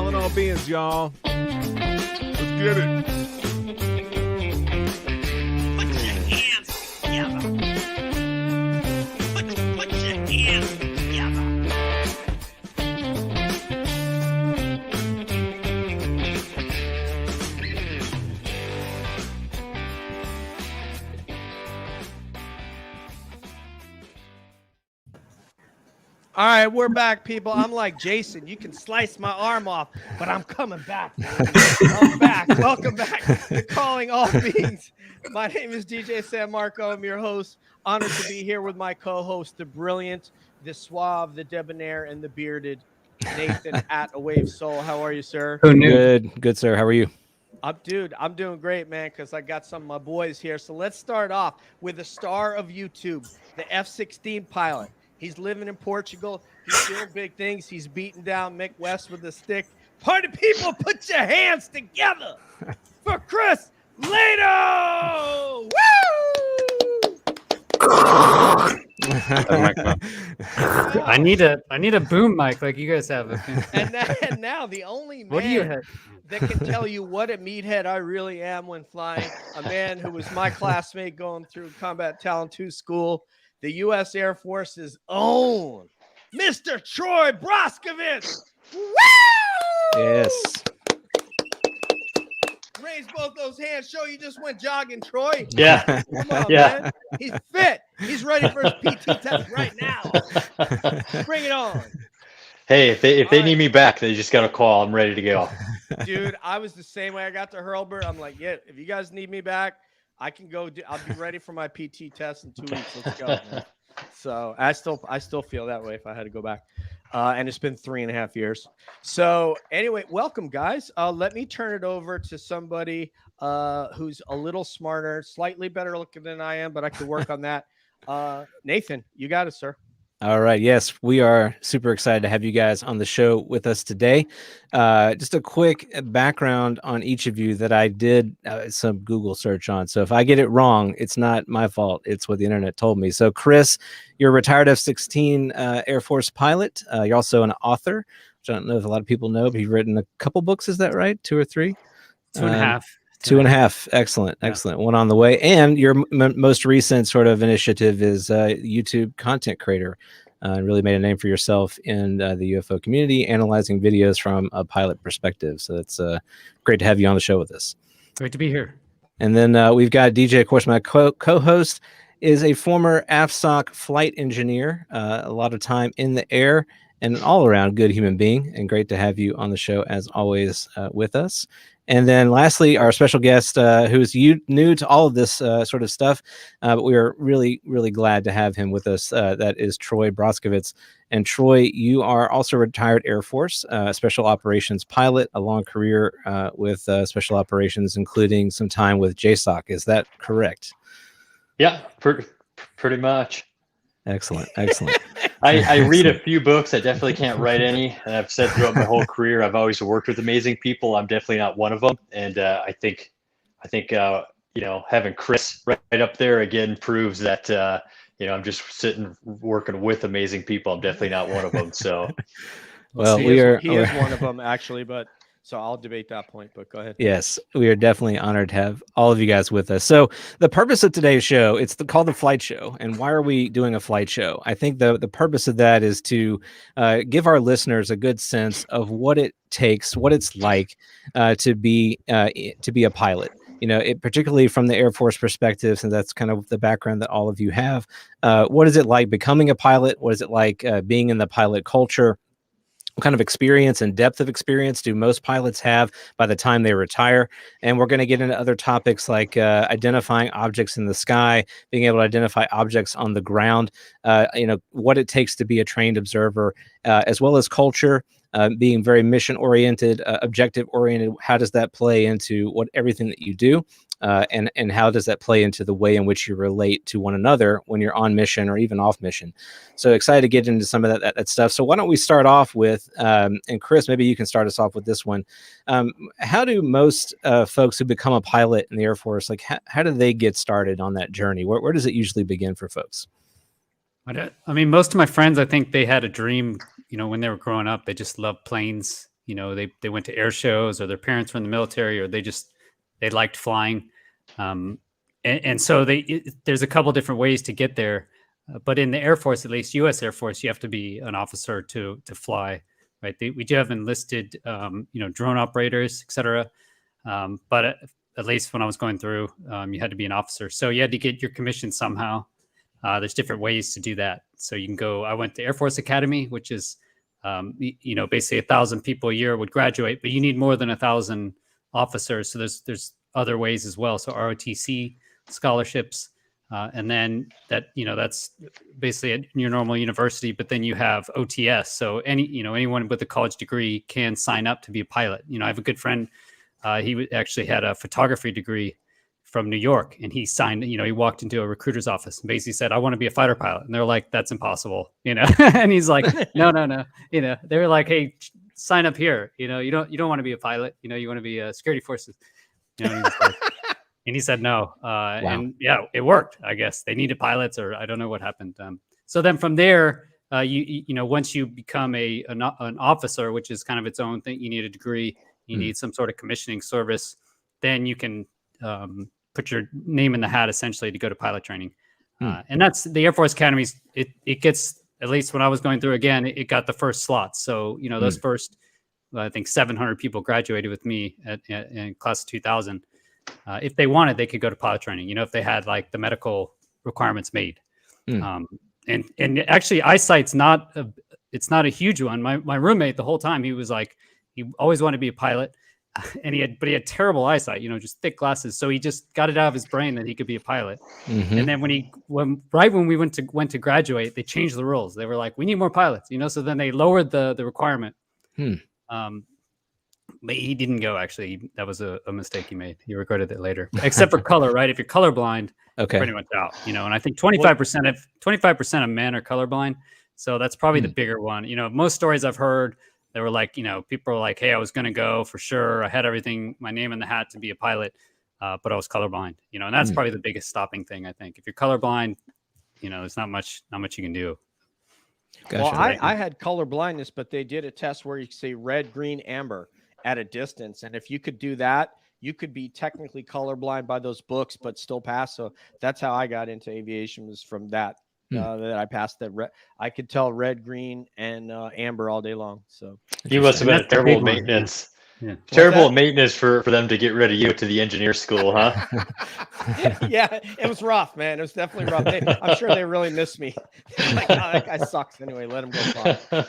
calling all beings, y'all. Let's get it. Put your hands together. Put your hands together. All right, we're back, people. I'm like Jason. You can slice my arm off, but I'm coming back. I'm back. Welcome back to Calling All Beings. My name is DJ San Marco. I'm your host. Honored to be here with my co-host, the brilliant, the suave, the debonair, and the bearded Nathan at A Wave Soul. How are you, sir? Who knew? Good, sir. How are you? I'm doing great, man, because I got some of my boys here. So let's start off with the star of YouTube, the F-16 pilot. He's living in Portugal. He's doing big things. He's beating down Mick West with a stick. Party people, put your hands together for Chris Lato! Woo! I need a boom mic like you guys have. And now the only man What do you have? that can tell you what a meathead I really am when flying, a man who was my classmate going through Combat Talent 2 school, the U.S. Air Force's own Mr. Troy Broskovich. Woo! Yes. Raise both those hands. Show you just went jogging, Troy. Yeah. Come on, Yeah. man. He's fit. He's ready for his PT test right now. Bring it on. Hey, if they All need right. me back, they just got to call. I'm ready to go. Dude, I was the same way. I got to Hurlburt. I'm like, yeah, if you guys need me back, I can go. I'll be ready for my PT test in 2 weeks. Let's go. Man. So I still feel that way if I had to go back. And it's been 3.5 years. So anyway, welcome, guys. Let me turn it over to somebody who's a little smarter, slightly better looking than I am, but I could work on that. Nathan, you got it, sir. All right. Yes, we are super excited to have you guys on the show with us today. Just a quick background on each of you that I did some Google search on. So if I get it wrong, it's not my fault. It's what the internet told me. So Chris, you're a retired F-16 Air Force pilot. You're also an author, which I don't know if a lot of people know, but you've written a couple books. Is that right? 2 or 3? 2.5. 2.5. Excellent. Yeah. Excellent. One on the way. And your most recent sort of initiative is YouTube content creator. And really made a name for yourself in the UFO community, analyzing videos from a pilot perspective. So it's great to have you on the show with us. Great to be here. And then we've got DJ, of course, my co-host is a former AFSOC flight engineer, a lot of time in the air, and an all-around good human being. And great to have you on the show, as always, with us. And then lastly, our special guest, who's new to all of this sort of stuff, but we are really, really glad to have him with us. That is Troy Broskovich. And Troy, you are also a retired Air Force special operations pilot, a long career with special operations, including some time with JSOC. Is that correct? Yeah, pretty much. Excellent. Excellent. I read a few books. I definitely can't write any. And I've said throughout my whole career, I've always worked with amazing people. I'm definitely not one of them. And I think having Chris right up there again proves that I'm just sitting working with amazing people. I'm definitely not one of them. So, well, he is one of them actually, but. So I'll debate that point, but go ahead. Yes, we are definitely honored to have all of you guys with us. So the purpose of today's show, it's called the Flight Show. And why are we doing a flight show? I think the purpose of that is to give our listeners a good sense of what it takes, what it's like to be a pilot. Particularly from the Air Force perspective, since that's kind of the background that all of you have. What is it like becoming a pilot? What is it like being in the pilot culture? What kind of experience and depth of experience do most pilots have by the time they retire? And we're going to get into other topics like identifying objects in the sky, being able to identify objects on the ground, what it takes to be a trained observer, as well as culture, being very mission-oriented, objective-oriented. How does that play into everything that you do? And how does that play into the way in which you relate to one another when you're on mission or even off mission? So excited to get into some of that stuff. So why don't we start off with, and Chris, maybe you can start us off with this one. How do most folks who become a pilot in the Air Force, like how do they get started on that journey? Where does it usually begin for folks? I mean, most of my friends, I think they had a dream, when they were growing up. They just loved planes, they went to air shows, or their parents were in the military, or they liked flying. And so there's a couple different ways to get there. But in the Air Force, at least U.S. Air Force, you have to be an officer to fly, right? We do have enlisted, drone operators, et cetera. But at least when I was going through, you had to be an officer. So you had to get your commission somehow. There's different ways to do that. So you can go, I went to Air Force Academy, which is, basically 1,000 people a year would graduate, but you need more than 1,000 officers. So there's other ways as well. So ROTC scholarships. And then that's basically at your normal university, but then you have OTS. So anyone with a college degree can sign up to be a pilot. I have a good friend, he actually had a photography degree from New York, and he signed, he walked into a recruiter's office and basically said, I want to be a fighter pilot. And they're like, that's impossible, and he's like, no. They were like, hey, sign up here. You don't want to be a pilot. You want to be security forces. And he said no. Wow. And yeah, it worked. I guess they needed pilots, or I don't know what happened. So then from there, once you become an officer, which is kind of its own thing, you need a degree, you need some sort of commissioning service. Then you can put your name in the hat essentially to go to pilot training. And that's the Air Force Academies. It gets, at least when I was going through again, it got the first slots. So those first, I think 700 people graduated with me in class of 2000. If they wanted, they could go to pilot training, if they had like the medical requirements made. And actually eyesight's not a huge one. My roommate, the whole time, he was like, he always wanted to be a pilot, and he had terrible eyesight, just thick glasses. So he just got it out of his brain that he could be a pilot. And then when we went to graduate, they changed the rules. They were like, we need more pilots, so then they lowered the requirement. But he didn't go, actually. That was a mistake he made. He regretted it later. Except for color, right? If you're colorblind, okay, pretty much out. And I think 25% of men are colorblind. So that's probably the bigger one. Most stories I've heard, they were like, people were like, hey, I was going to go for sure. I had everything, my name in the hat to be a pilot, but I was colorblind. And that's probably the biggest stopping thing, I think. If you're colorblind, there's not much you can do. Gotcha. Well, I had color blindness, but they did a test where you say red, green, amber at a distance. And if you could do that, you could be technically colorblind by those books, but still pass. So that's how I got into aviation, was from that, that I passed that red. I could tell red, green, and amber all day long. So you must have been a terrible maintenance. Yeah. Terrible maintenance for them to get rid of you to the engineer school, huh? Yeah, it was rough, man. It was definitely rough. I'm sure they really miss me. Like, oh, that guy sucks. Anyway, let him go fly.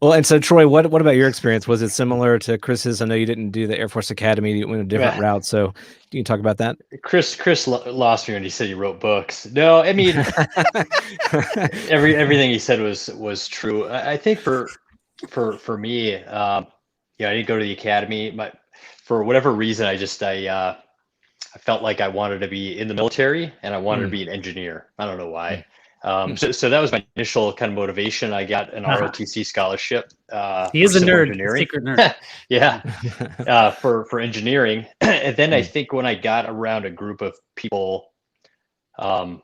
Well, and so Troy, what about your experience? Was it similar to Chris's? I know you didn't do the Air Force Academy; you went a different route. So, can you talk about that? Chris lost me when he said he wrote books. No, I mean, everything he said was true. I think for me, I didn't go to the academy, but for whatever reason, I felt like I wanted to be in the military and I wanted to be an engineer. I don't know why. So that was my initial kind of motivation. I got an ROTC scholarship. He is a nerd, engineering. secret nerd. Yeah, for engineering. And then I think when I got around a group of people, I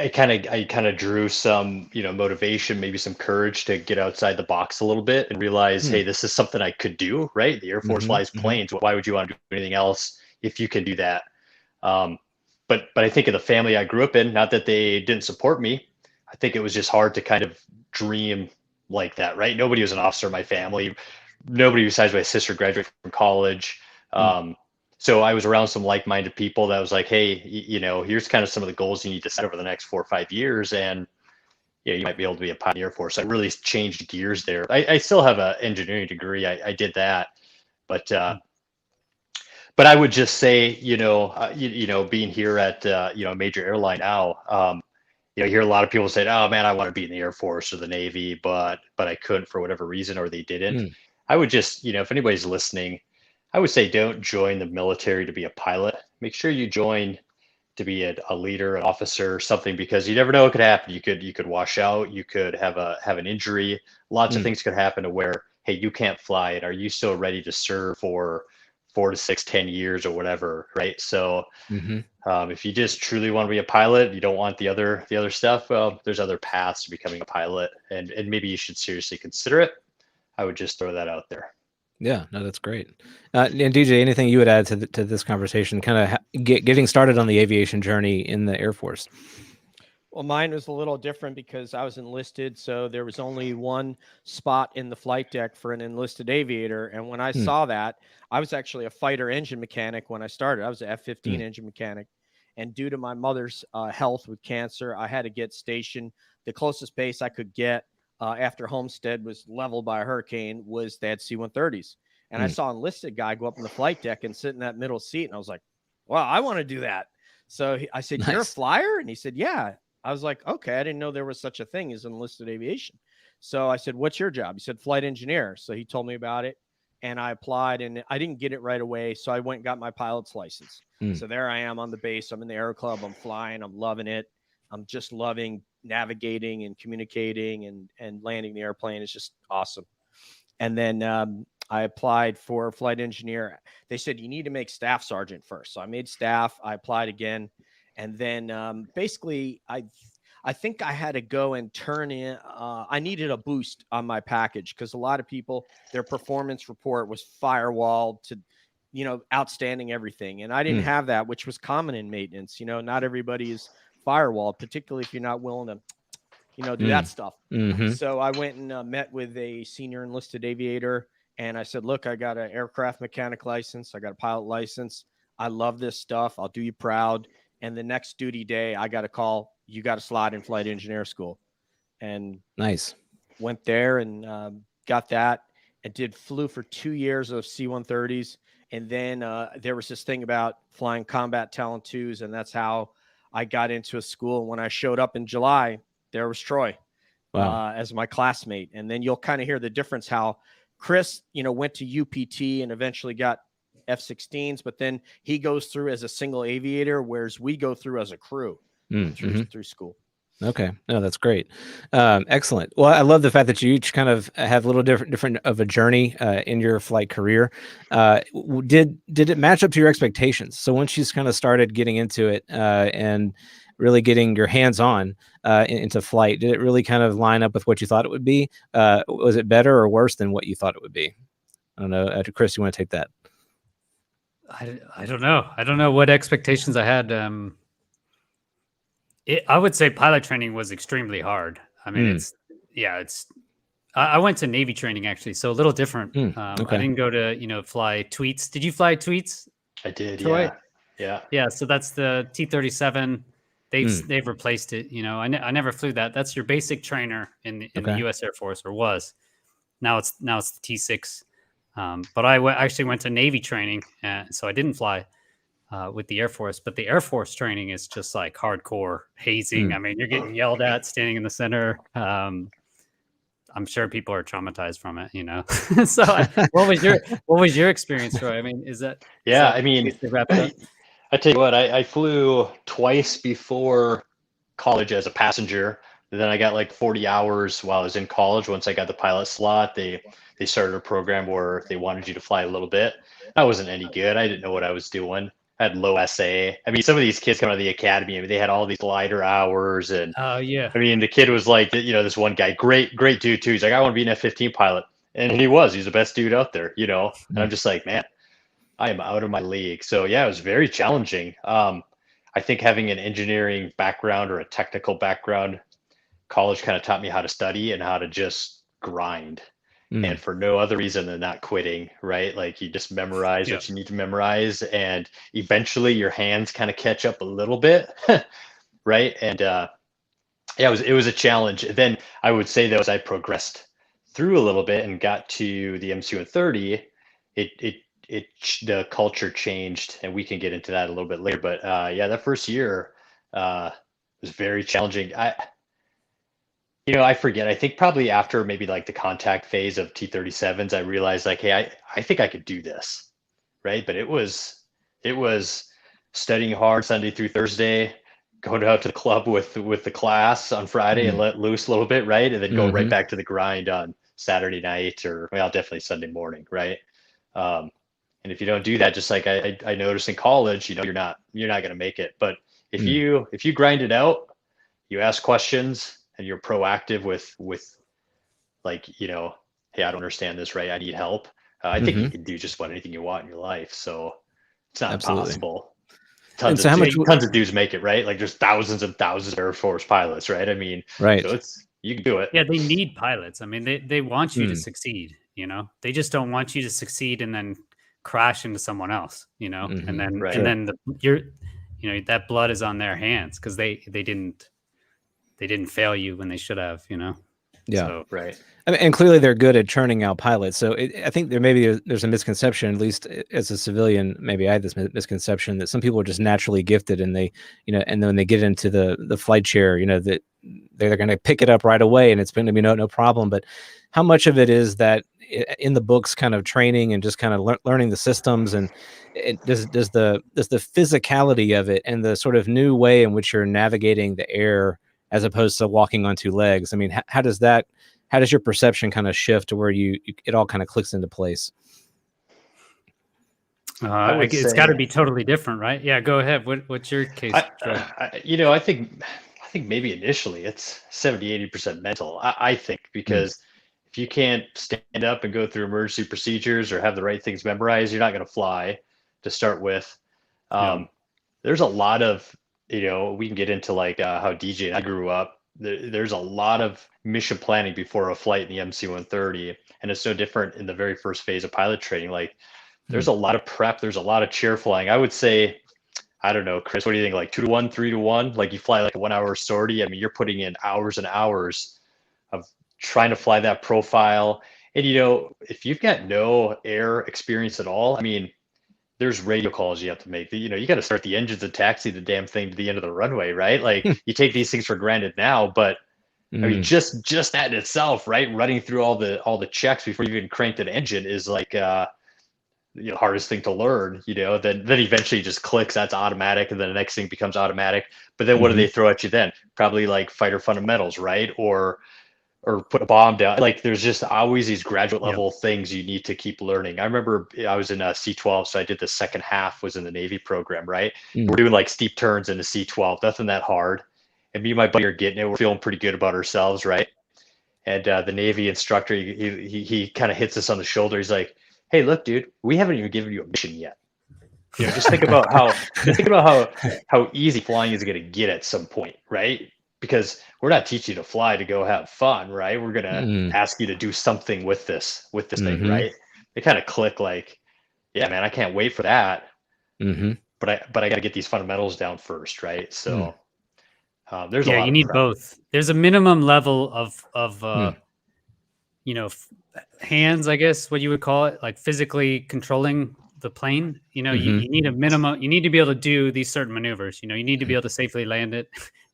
kind of drew some, motivation, maybe some courage to get outside the box a little bit and realize, hey, this is something I could do, right? The Air Force flies planes. Why would you want to do anything else if you can do that? But I think of the family I grew up in, not that they didn't support me. I think it was just hard to kind of dream like that, right? Nobody was an officer in my family. Nobody besides my sister graduated from college. So I was around some like-minded people that was like, hey, here's kind of some of the goals you need to set over the next 4 or 5 years. And you might be able to be a pilot in the Air Force. I really changed gears there. I still have an engineering degree. I did that. But I would just say, being here at, a major airline now, you hear a lot of people say, oh man, I want to be in the Air Force or the Navy, but I couldn't for whatever reason, or they didn't. I would just, if anybody's listening, I would say don't join the military to be a pilot. Make sure you join to be a leader, an officer, something, because you never know what could happen. You could wash out. You could have an injury. Lots of things could happen to where, hey, you can't fly it. Are you still ready to serve for 4 to 6, 10 years or whatever, right? So if you just truly want to be a pilot, you don't want the other stuff, well, there's other paths to becoming a pilot, and maybe you should seriously consider it. I would just throw that out there. Yeah, no, that's great. And DJ, anything you would add to this conversation, kind of getting started on the aviation journey in the Air Force? Well, mine was a little different because I was enlisted, so there was only one spot in the flight deck for an enlisted aviator. And when I saw that, I was actually a fighter engine mechanic when I started. I was an F-15 engine mechanic. And due to my mother's health with cancer, I had to get stationed. The closest base I could get after Homestead was leveled by a hurricane was they had C-130s. And I saw an enlisted guy go up in the flight deck and sit in that middle seat. And I was like, wow, I want to do that. So I said, you're a flyer? And he said, yeah. I was like, okay, I didn't know there was such a thing as enlisted aviation. So I said, what's your job? He said, flight engineer. So he told me about it and I applied and I didn't get it right away. So I went and got my pilot's license. So there I am on the base. I'm in the Aero Club. I'm flying. I'm loving it. I'm just loving navigating and communicating and landing the airplane. It's just awesome. And then I applied for flight engineer. They said, you need to make staff sergeant first. So I made staff. I applied again. And then basically, I think I had to go and turn in. I needed a boost on my package because a lot of people, their performance report was firewalled to, outstanding everything. And I didn't have that, which was common in maintenance. Not everybody is firewalled, particularly if you're not willing to, do that stuff. So I went and met with a senior enlisted aviator. And I said, look, I got an aircraft mechanic license. I got a pilot license. I love this stuff. I'll do you proud. And the next duty day, I got a call. You got a slot in flight engineer school. And nice. Went there and got that and flew for 2 years of C-130s. And then there was this thing about flying combat Talon 2s. And that's how I got into a school. And when I showed up in July, there was Troy as my classmate. And then you'll kind of hear the difference how Chris, went to UPT and eventually got F-16s, but then he goes through as a single aviator, whereas we go through as a crew through school. Okay. No, that's great. Excellent. Well, I love the fact that you each kind of have a little different of a journey in your flight career. Did it match up to your expectations? So once you kind of started getting into it and really getting your hands on into flight, did it really kind of line up with what you thought it would be? Was it better or worse than what you thought it would be? I don't know. Chris, you want to take that? I don't know. I don't know what expectations I had. I would say pilot training was extremely hard. I mean, I went to Navy training actually, so a little different. Okay. I didn't go to, fly tweets. Did you fly tweets? I did. Troy? Yeah. Yeah. So that's the T-37. They've replaced it. I never flew that. That's your basic trainer in the U.S. Air Force, or was. Now it's the T-6. But I actually went to Navy training, so I didn't fly with the Air Force. But the Air Force training is just like hardcore hazing. I mean, you're getting yelled at, standing in the center. I'm sure people are traumatized from it, So, what was your experience, Troy? I mean, is that? I mean, I tell you what, I flew twice before college as a passenger. And then I got like 40 hours while I was in college. Once I got the pilot slot, they started a program where they wanted you to fly a little bit. I wasn't any good. I didn't know what I was doing. I had low SA. I mean, some of these kids come out of the academy. I mean, they had all these glider hours, and I mean, the kid was like, this one guy, great dude too. He's like, I want to be an F-15 pilot, and he's the best dude out there, And I'm just like, man, I am out of my league. So yeah, it was very challenging. I think having an engineering background or a technical background, college kind of taught me how to study and how to just grind. And for no other reason than not quitting, right? Like you just memorize what you need to memorize, and eventually your hands kind of catch up a little bit, right? And it was a challenge. Then I would say though, as I progressed through a little bit and got to the MC-130, the culture changed, and we can get into that a little bit later. But that first year was very challenging. I forget. I think probably after maybe like the contact phase of T-37s, I realized like, hey, I think I could do this, right? But it was studying hard Sunday through Thursday, going out to the club with the class on Friday and let loose a little bit, right? And then go right back to the grind on Saturday night or definitely Sunday morning, right? And if you don't do that, just like I noticed in college, you're not going to make it. But if you grind it out, you ask questions, and you're proactive with like, hey, I don't understand this, right? I need help. I think you Mhm. can do just about anything you want in your life. So it's not Absolutely. impossible. And so how much Tons of dudes make it, right? Like there's thousands and thousands of Air Force pilots, right? I mean, so right. you can do it. Yeah, they need pilots. I mean, they want you to Mm, succeed, you know. They just don't want you to succeed and then crash into someone else, you know. And mhm. then Right. Sure. that blood is on their hands because they didn't fail you when they should have, you know. Yeah. So Right. I mean, and clearly they're good at churning out pilots. So I think there's a misconception, at least as a civilian, maybe I had this misconception that some people are just naturally gifted, and they, and then when they get into the flight chair, that they're going to pick it up right away, and it's going to be no problem. But how much of it is that in the books, kind of training and just kind of learning the systems, and does the physicality of it and the sort of new way in which you're navigating the air as opposed to walking on two legs? I mean, how does your perception kind of shift to where it all kind of clicks into place? I would it's got to say be totally different, right? Yeah, go ahead. What's your case, Troy? I think maybe initially it's 70-80% mental. I think because if you can't stand up and go through emergency procedures or have the right things memorized, you're not going to fly to start with. Yeah. There's a lot of, we can get into like how DJ and I grew up. There's a lot of mission planning before a flight in the MC-130, and it's so different in the very first phase of pilot training. Like there's a lot of prep, there's a lot of chair flying. I would say, I don't know, Chris, what do you think? Like 2-to-1, 3-to-1? Like you fly like a 1 hour sortie. I mean, you're putting in hours and hours of trying to fly that profile. And if you've got no air experience at all, I mean, there's radio calls you have to make. You got to start the engines and taxi the damn thing to the end of the runway, right? Like you take these things for granted now, but I mean, just that in itself, right? Running through all the checks before you even crank an engine is like hardest thing to learn. Then eventually it just clicks. That's automatic, and then the next thing becomes automatic. But then what do they throw at you then? Probably like fighter fundamentals, right? Or put a bomb down. Like there's just always these graduate level things you need to keep learning. I remember I was in a C-12, so I did the second half was in the Navy program, right? We're doing like steep turns in the C-12, nothing that hard. And me and my buddy are getting it. We're feeling pretty good about ourselves, right? And the Navy instructor, he kind of hits us on the shoulder. He's like, "Hey, look, dude, we haven't even given you a mission yet. Just think about how easy flying is going to get at some point, right? Because we're not teaching you to fly to go have fun, right? We're going to ask you to do something with this thing, right?" They kind of click like, yeah, man, I can't wait for that. But I got to get these fundamentals down first, right? So there's a lot you of need prep. both. There's a minimum level of hands, I guess, what you would call it, like physically controlling the plane. You need a minimum. You need to be able to do these certain maneuvers. You need to be able to safely land it.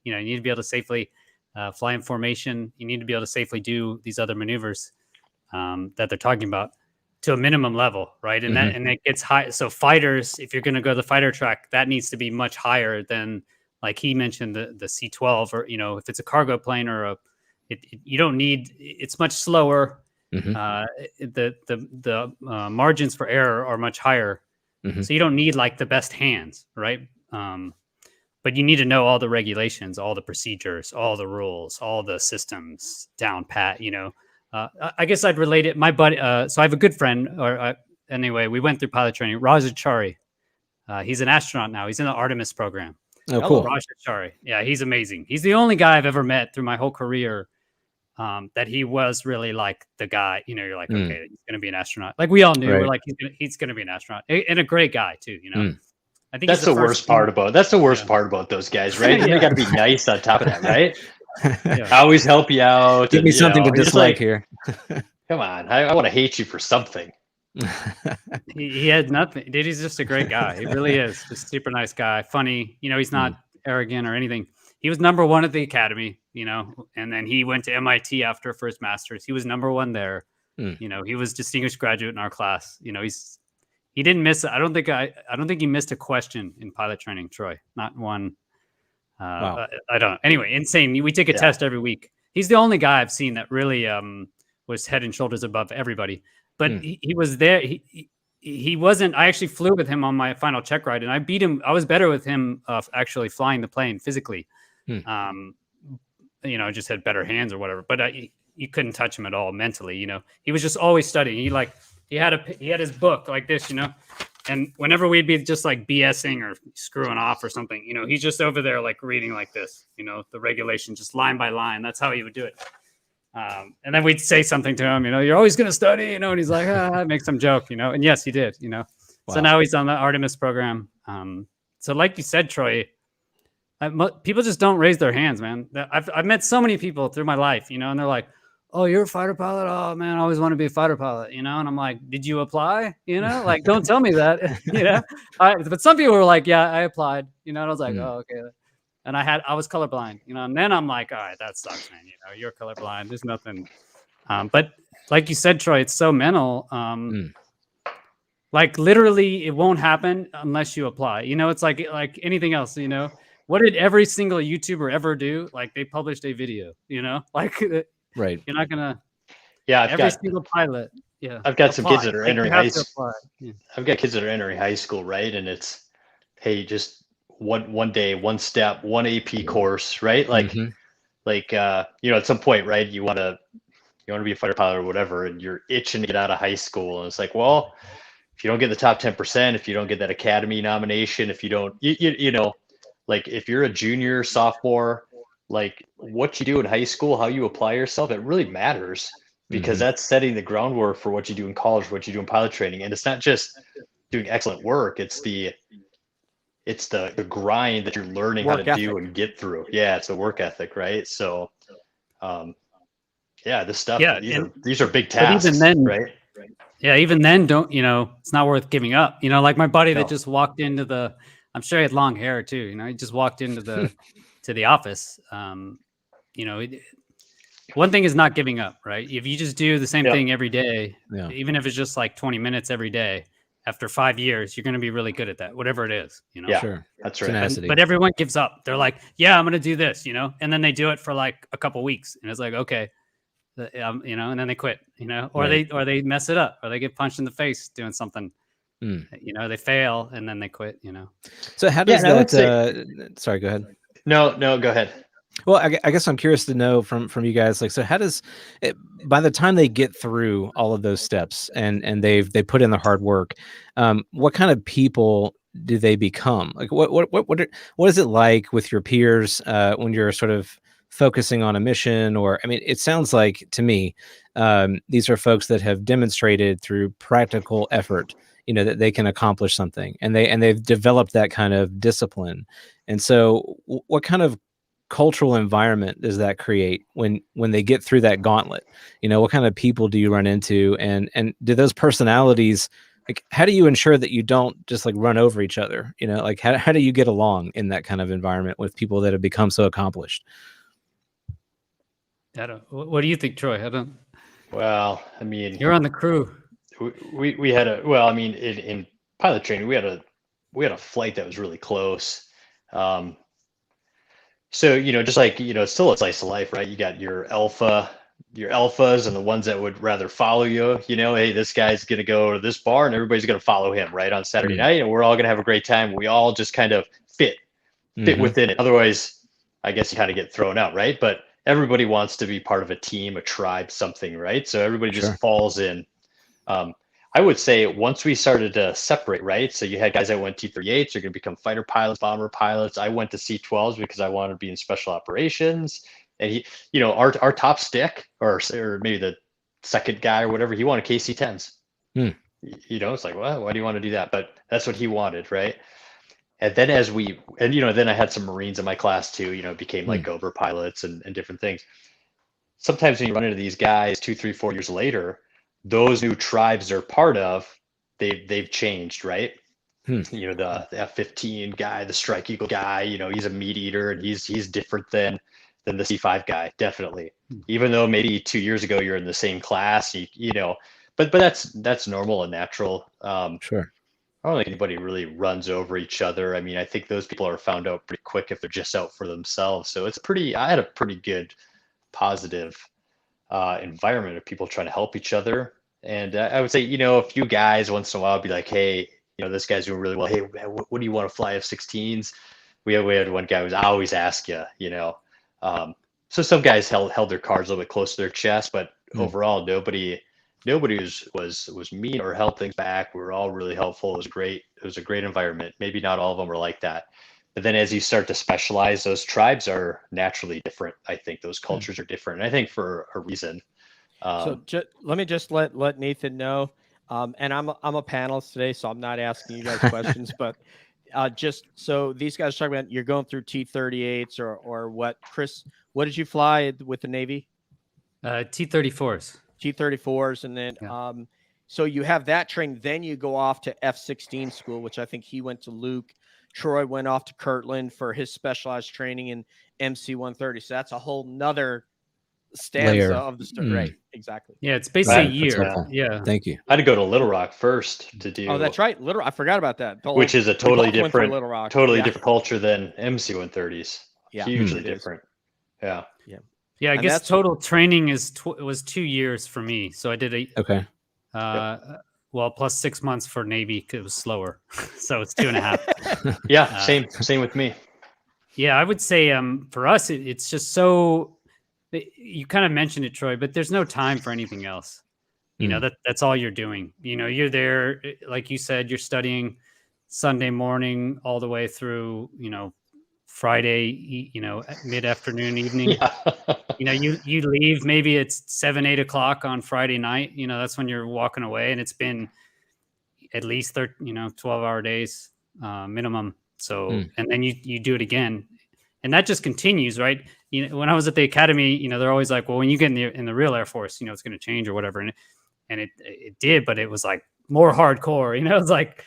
You need to be able to safely fly in formation. You need to be able to safely do these other maneuvers that they're talking about to a minimum level, right? And that gets high. So fighters, if you're going to go the fighter track, that needs to be much higher than, like he mentioned, the C-12, or if it's a cargo plane or you don't need. It's much slower. The margins for error are much higher, so you don't need like the best hands, right? But you need to know all the regulations, all the procedures, all the rules, all the systems down pat. I guess I'd relate it. My buddy, so I have a good friend, anyway, we went through pilot training. Raj Achari, he's an astronaut now. He's in the Artemis program. Oh, cool. Raj Achari, yeah, he's amazing. He's the only guy I've ever met through my whole career that he was really like the guy. You're like, okay, he's going to be an astronaut. Like we all knew, we're like, he's going to be an astronaut, and a greit guy too. I think that's the worst part about those guys, right? You got to be nice on top of that, right? I always help you out. Give me something to dislike here. Come on, I want to hate you for something. He had nothing. Dude, he's just a great guy. He really is. Just super nice guy. Funny. He's not arrogant or anything. He was number one at the academy, and then he went to MIT after for his master's. He was number one there. He was distinguished graduate in our class. He didn't miss. I don't think he missed a question in pilot training, Troy. Not one. Wow. I don't know. Anyway, insane. We take a test every week. He's the only guy I've seen that really was head and shoulders above everybody. But he was there. He wasn't. I actually flew with him on my final check ride, and I beat him. I was better with him actually flying the plane physically. I just had better hands or whatever. But you couldn't touch him at all mentally. He was just always studying. He had his book like this, and whenever we'd be just like BSing or screwing off or something, he's just over there like reading like this, the regulation just line by line. That's how he would do it. And then we'd say something to him, you're always going to study, and he's like, make some joke, and yes, he did, Wow. So now he's on the Artemis program. So like you said, Troy, people just don't raise their hands, man. I've met so many people through my life, and they're like, oh, you're a fighter pilot? Oh man, I always want to be a fighter pilot, and I'm like, did you apply? Like, don't tell me that, but some people were like, yeah, I applied, and I was like, oh, okay. And I was colorblind, and then I'm like, all right, that sucks, man. You're colorblind. There's nothing. But like you said, Troy, it's so mental. Like literally it won't happen unless you apply. It's like anything else, what did every single YouTuber ever do? Like they published a video, like Right. you're not gonna Yeah, single pilot. Yeah. I've got some kids that are entering high school. Yeah. I've got kids that are entering high school, right? And it's, hey, just one day, one step, one AP course, right? Like, at some point, right? You want to be a fighter pilot or whatever, and you're itching to get out of high school. And it's like, well, if you don't get the top 10%, if you don't get that academy nomination, if you don't, like if you're a junior, sophomore, like what you do in high school, how you apply yourself, it really matters because that's setting the groundwork for what you do in college, what you do in pilot training. And it's not just doing excellent work. It's the grind that you're learning how to do and get through. Yeah. It's the work ethic. Right. So, this stuff, these are big tasks, even then, right? Yeah. Even then it's not worth giving up, like my buddy that just walked into I'm sure he had long hair too. He just walked into the office. One thing is not giving up, right? If you just do the same thing every day, even if it's just like 20 minutes every day, after 5 years, you're going to be really good at that, whatever it is, Yeah, sure. That's right. Tenacity. But everyone gives up. They're like, yeah, I'm going to do this, and then they do it for like a couple weeks and it's like, okay, and then they quit, or they mess it up or they get punched in the face doing something. They fail and then they quit. So how does that? Sorry, go ahead. No, go ahead. Well, I guess I'm curious to know from you guys, like, so how does it, by the time they get through all of those steps and they put in the hard work, what kind of people do they become? Like, what is it like with your peers when you're sort of focusing on a mission? Or, I mean, it sounds like to me, these are folks that have demonstrated through practical effort, that they can accomplish something, and they've developed that kind of discipline. And so what kind of cultural environment does that create when they get through that gauntlet? What kind of people do you run into, and do those personalities, like, how do you ensure that you don't just like run over each other? Like how do you get along in that kind of environment with people that have become so accomplished? What do you think, Troy? Well, I mean, you're on the crew. We had in pilot training, we had a flight that was really close. So, just like, still a slice of life, right? You got your alphas and the ones that would rather follow you, hey, this guy's going to go to this bar and everybody's going to follow him, right? On Saturday night, and we're all going to have a great time. We all just kind of fit within it. Otherwise, I guess you kind of get thrown out, right? But everybody wants to be part of a team, a tribe, something, right? So everybody just falls in. I would say once we started to separate, right? So you had guys that went T-38s, you're going to become fighter pilots, bomber pilots. I went to C-12s because I wanted to be in special operations. And our top stick, or maybe the second guy or whatever, he wanted KC-10s. It's like, well, why do you want to do that? But that's what he wanted, right? And then then I had some Marines in my class too, became like Gober pilots and different things. Sometimes when you run into these guys 2, 3, 4 years later, those new tribes they're part of, they've changed, right? The F-15 guy, the Strike Eagle guy, he's a meat eater and he's different than the C-5 guy, definitely. Even though maybe 2 years ago you're in the same class, but that's normal and natural. Sure. I don't think anybody really runs over each other. I mean, I think those people are found out pretty quick if they're just out for themselves. So I had a pretty good positive environment of people trying to help each other. And I would say, a few guys once in a while would be like, hey, this guy's doing really well. Hey, what do you want to fly F-16s? We had one guy who would always ask you, So some guys held their cards a little bit close to their chest, but overall, nobody was mean or held things back. We were all really helpful. It was great. It was a great environment. Maybe not all of them were like that. But then as you start to specialize, those tribes are naturally different. I think those cultures are different. And I think for a reason. So let me just let Nathan know. And I'm a panelist today, so I'm not asking you guys questions, but just so these guys are talking about, you're going through T-38s or what? Chris, what did you fly with the Navy? T-34s. T-34s, and then so you have that training. Then you go off to F-16 school, which I think he went to Luke. Troy went off to Kirtland for his specialized training in MC-130. So that's a whole nother stanza Layer. of the story. Right, exactly. Yeah, it's basically a Right, year. helpful. Yeah. Thank you. I had to go to Little Rock first to do. Oh, that's right. I forgot about that. Which is a totally different, Little Rock. different culture than MC-130s. Yeah, Hugely it is. different. Yeah. Yeah, I And guess that's- total training was 2 years for me. So I did Okay. well, plus 6 months for Navy because it was slower. So it's 2.5. Yeah, same with me. Yeah, I would say for us, it's just so, you kind of mentioned it, Troy, but there's no time for anything else. You know, that's all you're doing. You know, you're there, like you said, you're studying Sunday morning all the way through, you know, Friday, you know, mid-afternoon, evening. Yeah. You know, you leave, maybe it's 7, 8 o'clock on Friday night. You know, that's when you're walking away, and it's been at least 12-hour days minimum. So, and then you do it again, and that just continues, right? You know, when I was at the academy, you know, they're always like, well, when you get in the real Air Force, you know, it's going to change or whatever, and it did, but it was like more hardcore. You know, it's like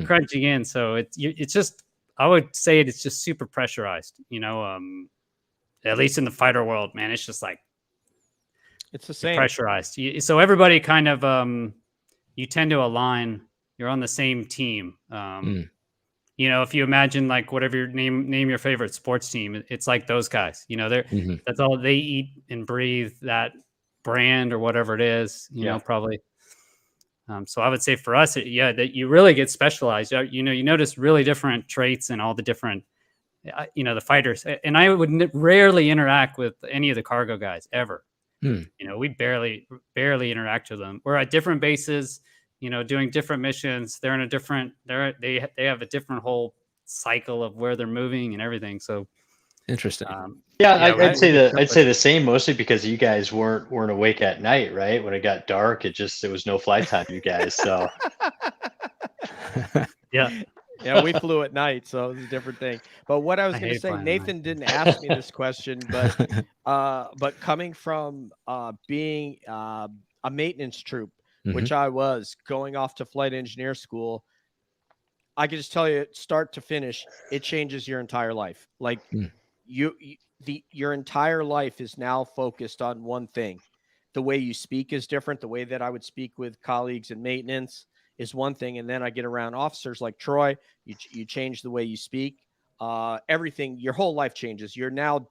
crunching in. So it's just, I would say it's just super pressurized. You know, at least in the fighter world, man, it's just like it's the same. Pressurized. So everybody kind of you tend to align. You're on the same team. You know, if you imagine like whatever your name your favorite sports team, it's like those guys. You know, that's all they eat and breathe, that brand or whatever it is. You know, probably. So I would say for us, that you really get specialized. You know, you notice really different traits and all the different, you know, the fighters. And I would rarely interact with any of the cargo guys ever. You know, we barely interact with them. We're at different bases, you know, doing different missions. They're in a different. They have a different whole cycle of where they're moving and everything. So interesting. I'd say the same, mostly because you guys weren't awake at night, right? When it got dark, it was no flight time, you guys. So yeah, we flew at night, so it was a different thing. But what I was going to say, Nathan didn't ask me this question, but coming from being a maintenance troop, which I was, going off to flight engineer school, I can just tell you, start to finish, it changes your entire life. Like your entire life is now focused on one thing. The way you speak is different. The way that I would speak with colleagues in maintenance is one thing. And then I get around officers like Troy, you change the way you speak. Everything, your whole life changes. You're now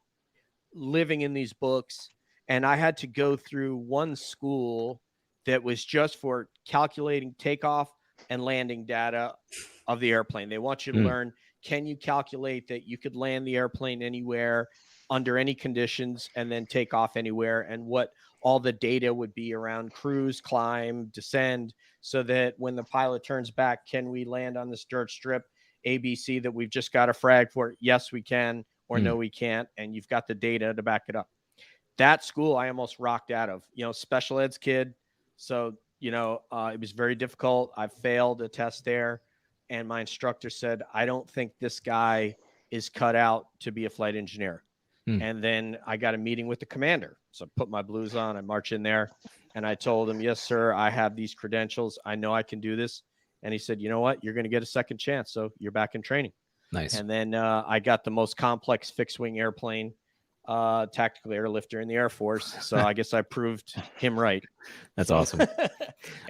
living in these books. And I had to go through one school that was just for calculating takeoff and landing data of the airplane. They want you to learn, can you calculate that you could land the airplane anywhere under any conditions and then take off anywhere, and what all the data would be around cruise, climb, descend, so that when the pilot turns back, can we land on this dirt strip ABC that we've just got a frag for? Yes, we can, or no, we can't. And you've got the data to back it up. That school I almost rocked out of, you know, special eds kid. So, you know, it was very difficult. I failed a test there. And my instructor said, I don't think this guy is cut out to be a flight engineer. And then I got a meeting with the commander. So I put my blues on, I march in there, and I told him, yes, sir, I have these credentials. I know I can do this. And he said, you know what? You're going to get a second chance. So you're back in training. Nice. And then I got the most complex fixed wing airplane, tactical airlifter in the Air Force. So I guess I proved him right. That's awesome.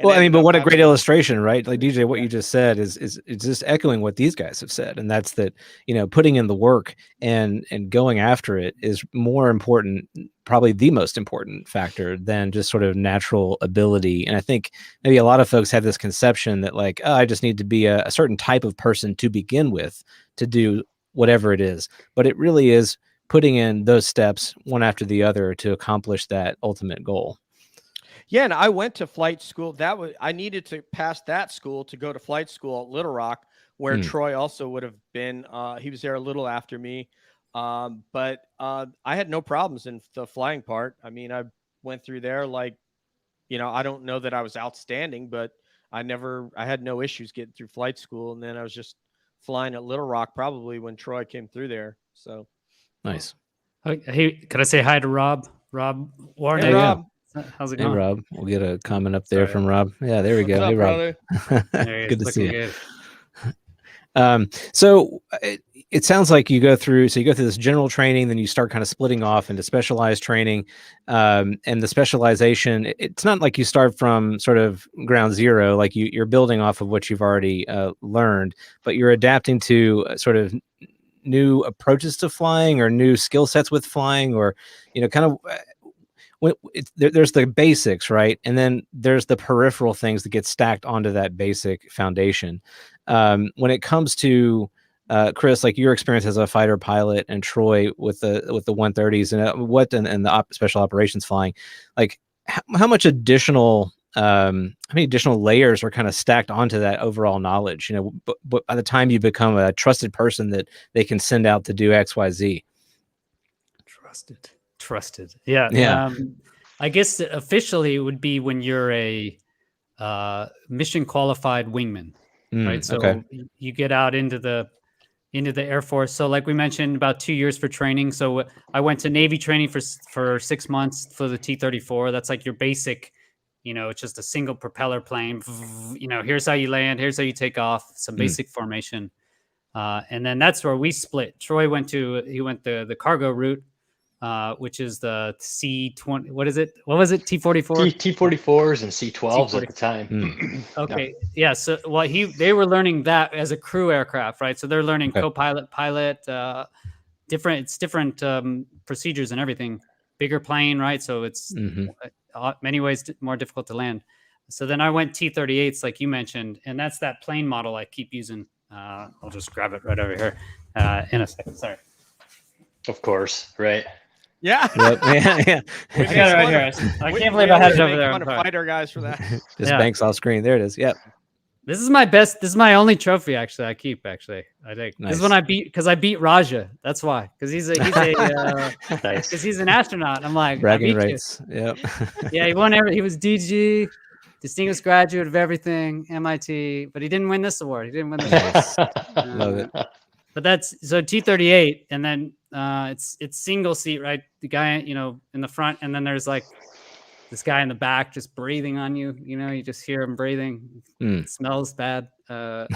Well, I mean, but what a great illustration, right? Like DJ, what you just said is just echoing what these guys have said. And that's that, you know, putting in the work and going after it is more important, probably the most important factor than just sort of natural ability. And I think maybe a lot of folks have this conception that like, oh, I just need to be a certain type of person to begin with to do whatever it is. But it really is putting in those steps one after the other to accomplish that ultimate goal. Yeah, and I went to flight school. I needed to pass that school to go to flight school at Little Rock, where Troy also would have been. He was there a little after me, but I had no problems in the flying part. I mean, I went through there like, I don't know that I was outstanding, but I had no issues getting through flight school. And then I was just flying at Little Rock probably when Troy came through there. So nice. Hey, could I say hi to Rob? Rob Warner. Hey, Rob. How's it Hey, going? Rob. We'll get a comment up there from Rob. Yeah, there we What's go. up, Hey, Rob. brother? Good to see you. So it sounds like you go through this general training, then you start kind of splitting off into specialized training, and the specialization, it's not like you start from sort of ground zero, like you're building off of what you've already learned, but you're adapting to sort of new approaches to flying or new skill sets with flying, or, kind of there's the basics, right? And then there's the peripheral things that get stacked onto that basic foundation. When it comes to Chris, like your experience as a fighter pilot, and Troy with the 130s and the special operations flying, like how much additional how many additional layers are kind of stacked onto that overall knowledge, but by the time you become a trusted person that they can send out to do XYZ. Trusted. Yeah. I guess officially it would be when you're a mission qualified wingman, right? So okay. you get out into the Air Force. So like we mentioned, about 2 years for training. So I went to Navy training for 6 months for the T-34. That's like your basic, it's just a single propeller plane. Here's how you land. Here's how you take off. Some basic formation. And then that's where we split. Troy went the cargo route, which is the C-20. What is it? What was it? T-44? T-44s and C-12s at the time. Okay. Yeah. So they were learning that as a crew aircraft, right? So they're learning co-pilot, pilot, different procedures and everything. Bigger plane, right? So it's many ways more difficult to land. So then I went T-38s, like you mentioned, and that's that plane model I keep using. I'll just grab it right over here in a second. Sorry. Of course, right? Yeah. Yeah. I got it right here. I can't believe I had it over there. I'm fight our guys for that. Just banks off screen. There it is. Yep. This is my best. This is my only trophy, actually. I think nice. This is when I beat Raja. That's why, because he's an astronaut. I'm like, bragging rights. Yep. Yeah, he was DG, distinguished graduate of everything, MIT, but he didn't win this award. He didn't win this award. Love it. But that's so T-38, and then it's single seat, right? The guy, in the front, and then there's like this guy in the back just breathing on you. You just hear him breathing. It smells bad. And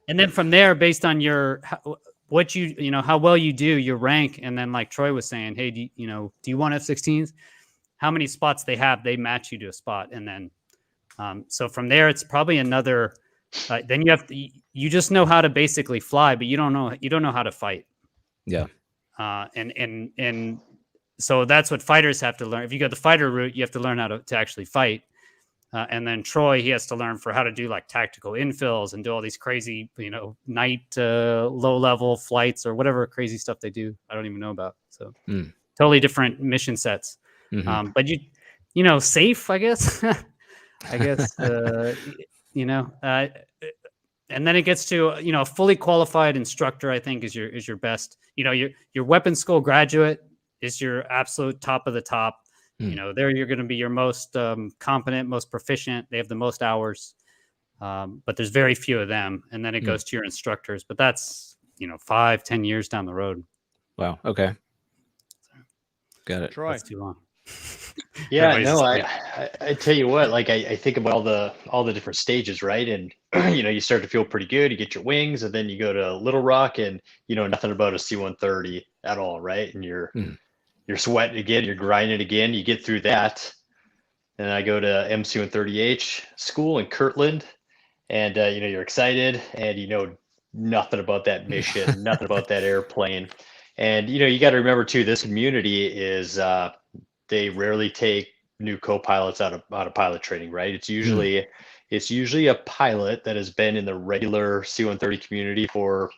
then from there, based on how well you do, your rank, and then like Troy was saying, hey, do you want F-16s? How many spots they have, they match you to a spot, and then so from there, it's probably another. Then you just know how to basically fly, but you don't know how to fight. Yeah. And so that's what fighters have to learn. If you go the fighter route, you have to learn how to actually fight. And then Troy, he has to learn for how to do like tactical infills and do all these crazy, night low level flights or whatever crazy stuff they do. I don't even know about. So totally different mission sets. But safe, I guess. And then it gets to a fully qualified instructor. I think is your best. Your weapons school graduate is your absolute top of the top. There you're going to be your most competent, most proficient. They have the most hours, but there's very few of them. And then it goes to your instructors. But that's 5-10 years down the road. Wow. Okay. Got it. Troy. That's too long. Yeah, no, I tell you what, like I think about all the different stages, right? And you start to feel pretty good. You get your wings, and then you go to Little Rock, and nothing about a C-130 at all, right? And you're sweating again, you're grinding again. You get through that, and I go to MC-130H school in Kirtland, and you're excited, and nothing about that mission, nothing about that airplane, and you got to remember too, this community is. They rarely take new co-pilots out of pilot training, right? It's usually a pilot that has been in the regular C-130 community for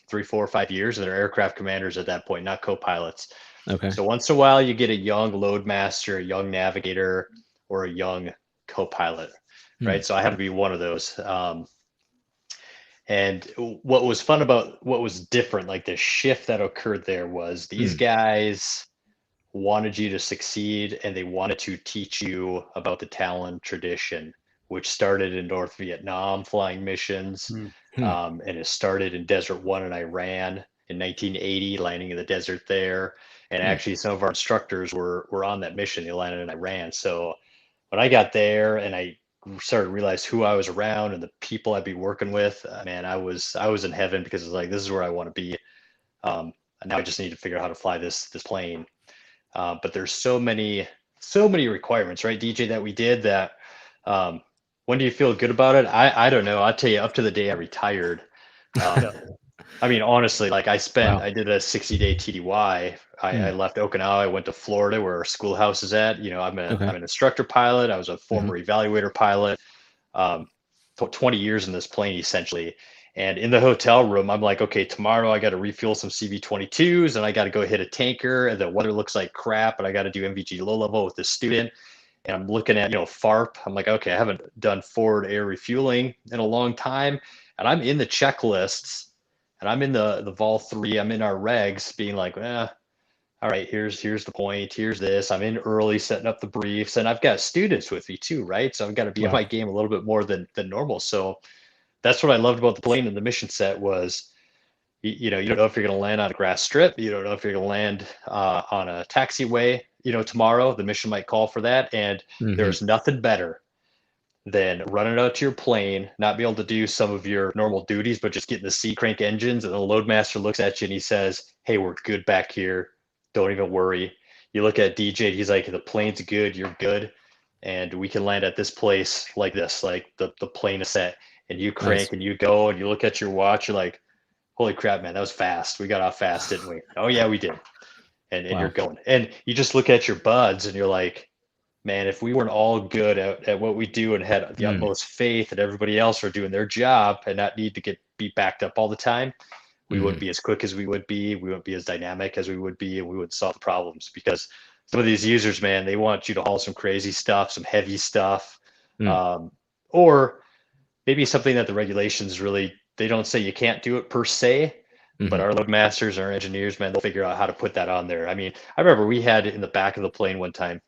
3, 4, 5 years, and they're aircraft commanders at that point, not co-pilots. Okay. So once in a while, you get a young loadmaster, a young navigator, or a young co-pilot, right? So I have to be one of those. And what was fun about what was different, like the shift that occurred there, was these guys wanted you to succeed, and they wanted to teach you about the Talon tradition, which started in North Vietnam flying missions, and it started in Desert One in Iran in 1980, landing in the desert there. And actually, some of our instructors were on that mission. They landed in Iran. So when I got there and I started to realize who I was around and the people I'd be working with, man, I was in heaven, because it's like, this is where I want to be. And now I just need to figure out how to fly this plane. But there's so many requirements, right, DJ, that we did that. When do you feel good about it? I don't know. I'll tell you, up to the day I retired. I mean, honestly, like I did a 60-day TDY. I left Okinawa. I went to Florida, where our schoolhouse is at. You know, I'm an instructor pilot. I was a former evaluator pilot. 20 years in this plane, essentially. And in the hotel room, I'm like, okay, tomorrow I got to refuel some CV-22s, and I got to go hit a tanker, and the weather looks like crap, and I got to do MVG low level with this student. And I'm looking at, FARP. I'm like, okay, I haven't done forward air refueling in a long time. And I'm in the checklists, and I'm in the Vol 3. I'm in our regs, being like, all right, here's the point. Here's this. I'm in early, setting up the briefs, and I've got students with me too, right? So I've got to be on my game a little bit more than normal. So that's what I loved about the plane and the mission set was, you don't know if you're going to land on a grass strip. You don't know if you're going to land on a taxiway, tomorrow. The mission might call for that. And there's nothing better than running out to your plane, not be able to do some of your normal duties, but just getting the C crank engines. And the loadmaster looks at you and he says, hey, we're good back here. Don't even worry. You look at DJ, he's like, the plane's good, you're good. And we can land at this place like this, like the plane is set. And you crank and you go and you look at your watch, you're like, holy crap, man, that was fast. We got off fast, didn't we? Oh yeah, we did. And you're going. And you just look at your buds and you're like, man, if we weren't all good at what we do and had the utmost faith that everybody else are doing their job and not need to be backed up all the time, we wouldn't be as quick as we would be. We wouldn't be as dynamic as we would be, and we wouldn't solve problems, because some of these users, man, they want you to haul some crazy stuff, some heavy stuff, or maybe something that the regulations really, they don't say you can't do it per se, but our loadmasters, our engineers, man, they'll figure out how to put that on there. I mean, I remember we had in the back of the plane one time,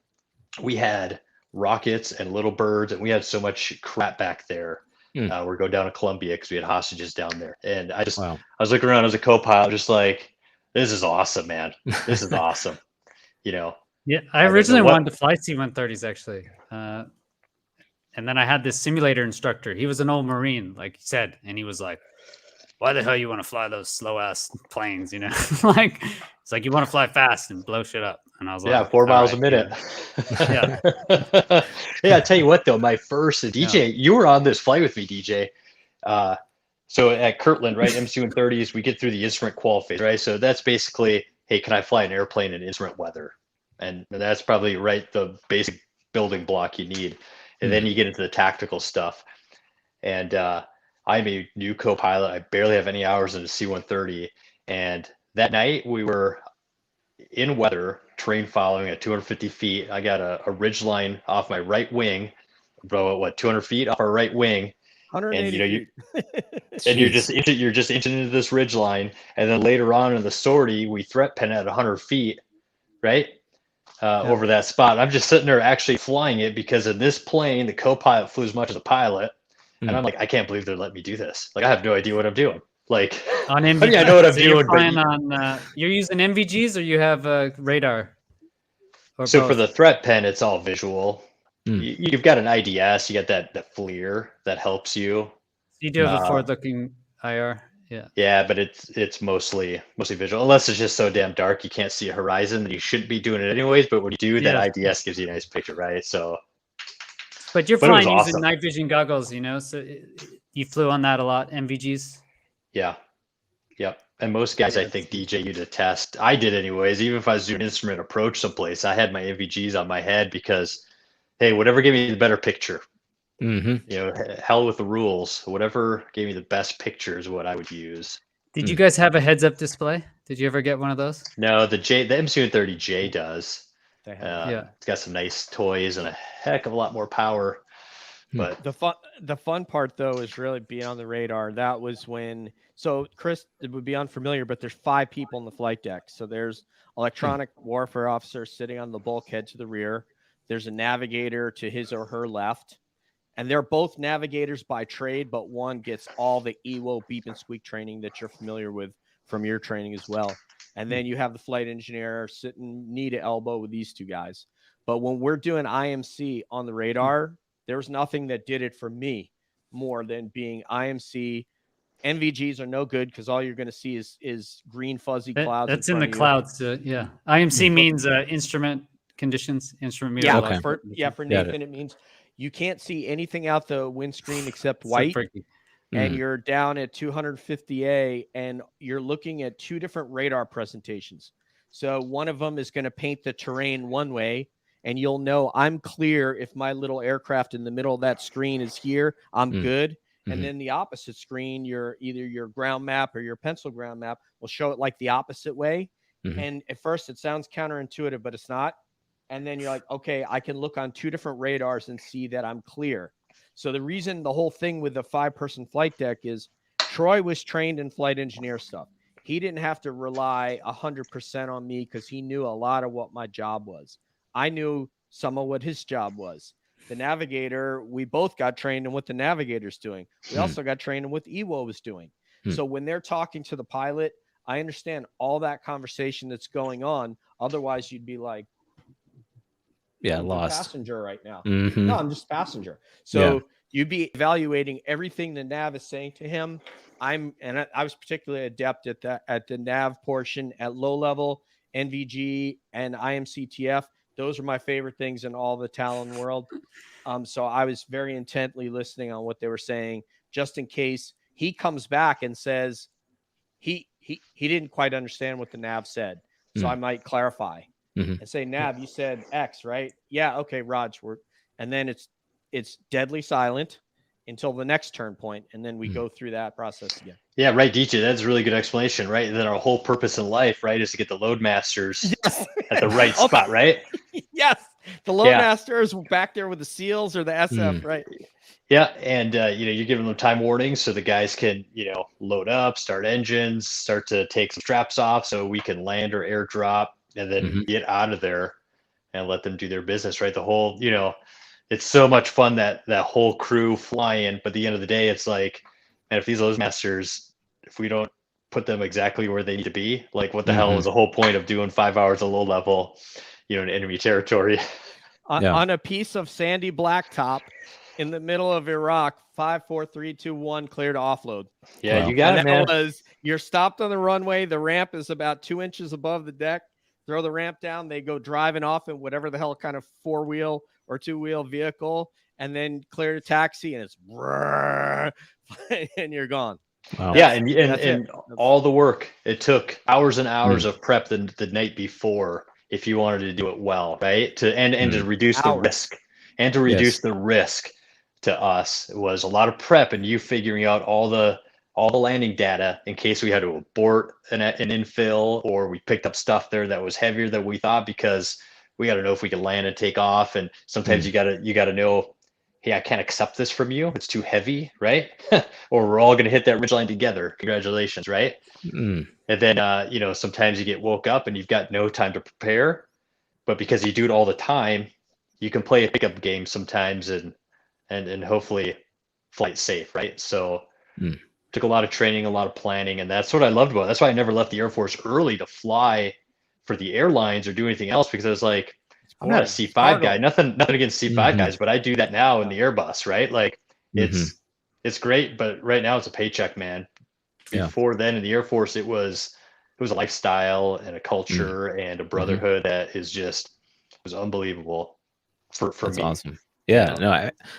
we had rockets and little birds, and we had so much crap back there. We're going down to Colombia because we had hostages down there. And I was looking around as a co-pilot, just like, this is awesome, man. This is awesome. Yeah, I originally wanted to fly C-130s, actually. And then I had this simulator instructor. He was an old Marine, like you said, and he was like, why the hell you want to fly those slow ass planes? Like, it's like, you want to fly fast and blow shit up. And I was like, 4 miles a minute. Yeah. Yeah. I tell you what, though, my first DJ, you were on this flight with me, DJ. So at Kirtland, right, MC-130s, we get through the instrument qual phase, right? So that's basically, hey, can I fly an airplane in instrument weather? And that's probably the basic building block you need. And then you get into the tactical stuff. And I'm a new co-pilot. I barely have any hours in a C-130. And that night we were in weather, terrain following at 250 feet. I got a ridge line off my right wing, about 200 feet off our right wing. 180 and and you're just inching into this ridge line. And then later on in the sortie, we threat pen at 100 feet, right? Over that spot. I'm just sitting there actually flying it, because in this plane, the co-pilot flew as much as a pilot. And I'm like, I can't believe they're letting me do this. Like, I have no idea what I'm doing. Like, on MVG, I know what I'm doing. But you're using MVGs, or you have radar? So both? For the threat pen, it's all visual. You've got an IDS, you got that FLIR that helps you. You do have a forward-looking IR. Yeah, but it's mostly visual, unless it's just so damn dark you can't see a horizon that you shouldn't be doing it anyways. But when you do, that IDS gives you a nice picture, right? So, but you're flying using night vision goggles, so you flew on that a lot, MVGs. Yeah, yep. And most guys, I think, DJ, you to test. I did anyways. Even if I was doing instrument approach someplace, I had my MVGs on my head, because, hey, whatever gave me the better picture. Hell with the rules. Whatever gave me the best picture is what I would use. Did you guys have a heads-up display? Did you ever get one of those? No, the MC-130J does. They have Yeah. It's got some nice toys and a heck of a lot more power. But the fun part though is really being on the radar. That was when Chris, it would be unfamiliar, but there's 5 people in the flight deck. So there's electronic warfare officer sitting on the bulkhead to the rear. There's a navigator to his or her left. And they're both navigators by trade, but one gets all the EWO beep and squeak training that you're familiar with from your training as well. And then you have the flight engineer sitting knee to elbow with these 2 guys. But when we're doing IMC on the radar, there's nothing that did it for me more than being IMC. NVGs are no good because all you're going to see is green fuzzy clouds. That's in the clouds. Yeah. IMC means instrument conditions, instrument meter. Yeah, Okay. for Nathan, it means you can't see anything out the windscreen except white. And you're down at 250A and you're looking at 2 different radar presentations. So one of them is going to paint the terrain one way, and you'll know I'm clear if my little aircraft in the middle of that screen is here, I'm good. And then the opposite screen, either your ground map or your pencil ground map will show it like the opposite way. And at first it sounds counterintuitive, but it's not. And then you're like, okay, I can look on 2 different radars and see that I'm clear. So the reason the whole thing with the 5-person flight deck is Troy was trained in flight engineer stuff. He didn't have to rely 100% on me because he knew a lot of what my job was. I knew some of what his job was. The navigator, we both got trained in what the navigator's doing. We also got trained in what the EWO was doing. So when they're talking to the pilot, I understand all that conversation that's going on. Otherwise, you'd be like, Yeah, I'm lost. passenger right now. Mhm. No, I'm just passenger. So you'd be evaluating everything the nav is saying to him. I was particularly adept at the nav portion at low level, NVG and IMCTF. Those are my favorite things in all the Talon world. So I was very intently listening on what they were saying, just in case he comes back and says he didn't quite understand what the nav said. So I might clarify and say, Nav, you said X, right? Yeah. Okay, Raj. And then it's deadly silent until the next turn point, and then we go through that process again. yeah, right, DJ. That's a really good explanation, right? And then our whole purpose in life, right, is to get the load masters at the right spot, right? Yes, the load masters back there with the SEALs or the SF, right? Yeah, and you're giving them time warnings so the guys can, load up, start engines, start to take some straps off so we can land or airdrop, and then get out of there and let them do their business, right? The whole, it's so much fun that whole crew flying, but at the end of the day, it's like, man, if these load masters, if we don't put them exactly where they need to be, like what the hell is the whole point of doing 5 hours of low level, in enemy territory? On a piece of sandy blacktop in the middle of Iraq, 5, 4, 3, 2, 1, clear to offload. Yeah, you got it, man. You're stopped on the runway. The ramp is about 2 inches above the deck. Throw the ramp down. They go driving off in whatever the hell kind of 4-wheel or 2-wheel vehicle, and then clear to taxi, and it's and you're gone. Wow. Yeah, and all the work, it took hours and hours of prep the night before if you wanted to do it well, right? To reduce the risk, and to reduce the risk to us. It was a lot of prep and you figuring out all the landing data in case we had to abort an infill, or we picked up stuff there that was heavier than we thought, because we got to know if we can land and take off. And sometimes you got to know, hey, I can't accept this from you. It's too heavy, right? Or we're all going to hit that ridgeline together. Congratulations, right? And then, sometimes you get woke up and you've got no time to prepare. But because you do it all the time, you can play a pickup game sometimes and hopefully flight safe, right? So took a lot of training, a lot of planning, and that's what I loved about it. That's why I never left the Air Force early to fly for the airlines or do anything else, because I was like, I'm not a C5 guy. Nothing against C5 guys, but I do that now in the Airbus, right? Like it's great, but right now it's a paycheck, man. Before then in the Air Force, it was a lifestyle and a culture and a brotherhood that was unbelievable for That's me. awesome. Yeah, no,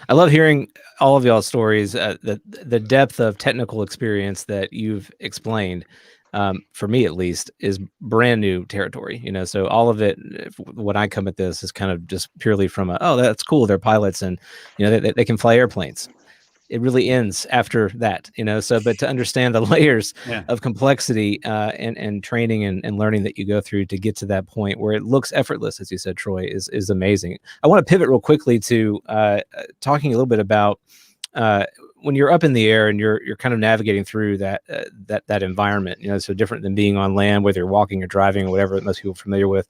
I love hearing all of y'all's stories. The depth of technical experience that you've explained, for me at least, is brand new territory. So all of it, when I come at this, is kind of just purely from that's cool. They're pilots, and they can fly airplanes. it really ends after that, so, but to understand the layers Yeah. of complexity and training and learning that you go through to get to that point where it looks effortless, as you said, Troy, is amazing. I want to pivot real quickly to talking a little bit about when you're up in the air and you're kind of navigating through that environment, so different than being on land, whether you're walking or driving or whatever that most people are familiar with.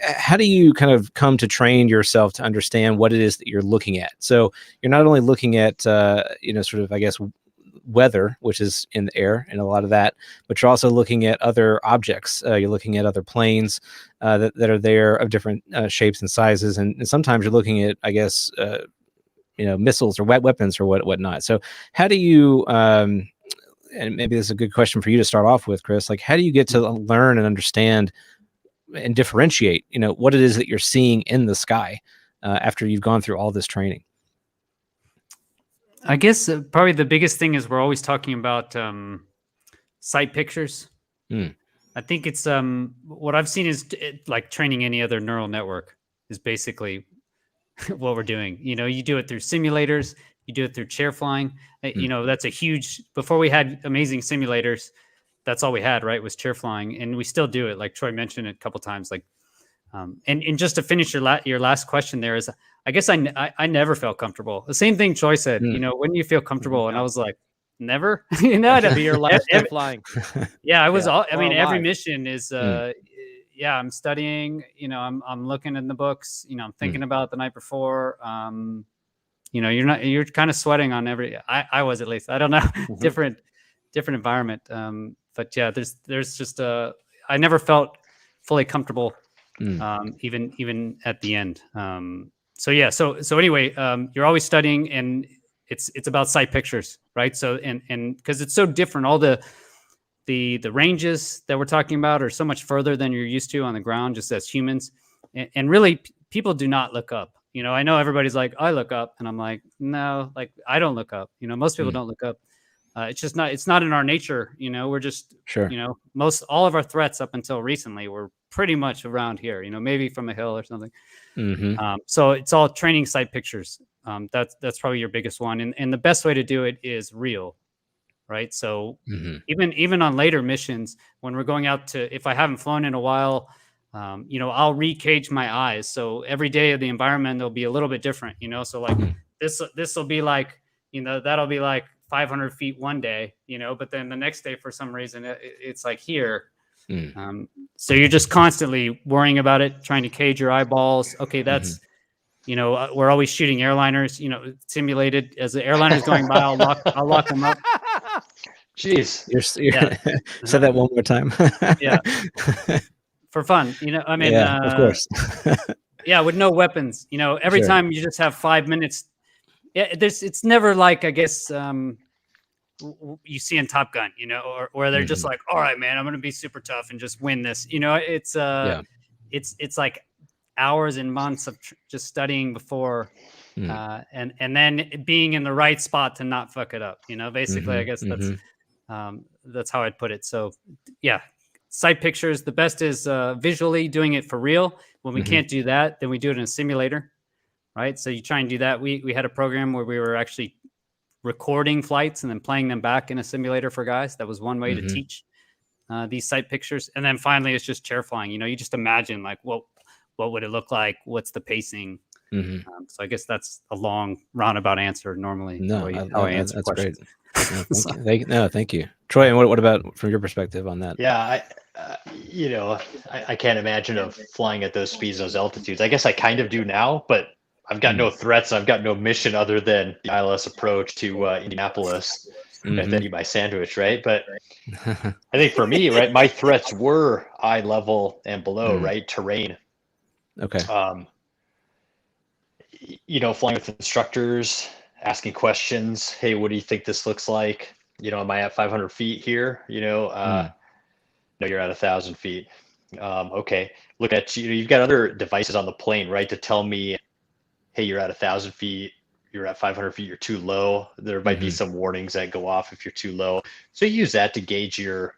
How do you kind of come to train yourself to understand what it is that you're looking at? So you're not only looking at, sort of, I guess, weather, which is in the air and a lot of that, but you're also looking at other objects. You're looking at other planes that are there of different shapes and sizes. And sometimes you're looking at, I guess, missiles or weapons or whatnot. So how do you, and maybe this is a good question for you to start off with, Chris, like, how do you get to learn and understand and differentiate, what it is that you're seeing in the sky after you've gone through all this training? I guess probably the biggest thing is we're always talking about sight pictures. I think it's what I've seen is like training any other neural network is basically what we're doing. You do it through simulators, you do it through chair flying. That's a huge, before we had amazing simulators, that's all we had, right? Was chair flying. And we still do it. Like Troy mentioned it a couple of times, like, and just to finish your last question there is, I guess I never felt comfortable. The same thing Troy said, when you feel comfortable. And I was like, never, That'd be your last day flying. Yeah, I was all, I Or mean, every alive. mission is, I'm studying, I'm looking in the books, I'm thinking about the night before, you're kind of sweating on I was, at least, I don't know, different environment. But yeah, there's just I never felt fully comfortable, even at the end. So anyway, you're always studying, and it's about sight pictures, right? So and because it's so different, all the ranges that we're talking about are so much further than you're used to on the ground, just as humans, and really people do not look up. I know everybody's like, I look up, and I'm like, no, like I don't look up. Most people don't look up. It's not in our nature. We're just, Sure. all of our threats up until recently were pretty much around here, maybe from a hill or something. So it's all training sight pictures. That's probably your biggest one. And the best way to do it is real, right? So even on later missions, when we're going out to, if I haven't flown in a while, I'll recage my eyes. So every day of the environment, will be a little bit different, so like this will be like, that'll be like 500 feet one day, but then the next day, for some reason, it's like here. So you're just constantly worrying about it, trying to cage your eyeballs. Okay, that's, we're always shooting airliners, simulated. As the airliner's going by, I'll lock them up. Jeez. Say that one more time. Yeah. For fun, I mean, of course. Yeah, with no weapons, every Sure. time you just have 5 minutes. Yeah, it's never like, I guess, you see in Top Gun, or where they're just like, all right, man, I'm going to be super tough and just win this. It's it's like hours and months of just studying before, and then being in the right spot to not fuck it up. Basically, I guess that's how I'd put it. So yeah, sight pictures. The best is visually doing it for real. When we can't do that, then we do it in a simulator. Right. So you try and do that. We had a program where we were actually recording flights and then playing them back in a simulator for guys. That was one way to teach these sight pictures. And then finally, it's just chair flying. You just imagine like, what would it look like? What's the pacing? So I guess that's a long roundabout answer normally. No, how I answer that's questions. great. Thank you. Troy, and what about from your perspective on that? Yeah, I can't imagine of flying at those speeds, those altitudes. I guess I kind of do now, but I've got no threats. I've got no mission other than the ILS approach to Indianapolis and then eat my sandwich, right? But I think for me, right, my threats were eye level and below, right? Terrain. Okay. Flying with instructors, asking questions. Hey, what do you think this looks like? Am I at 500 feet here? No, you're at 1,000 feet. Okay. Look at you've got other devices on the plane, right, to tell me, hey, you're at 1,000 feet, you're at 500 feet, you're too low. There might be some warnings that go off if you're too low. So you use that to gauge your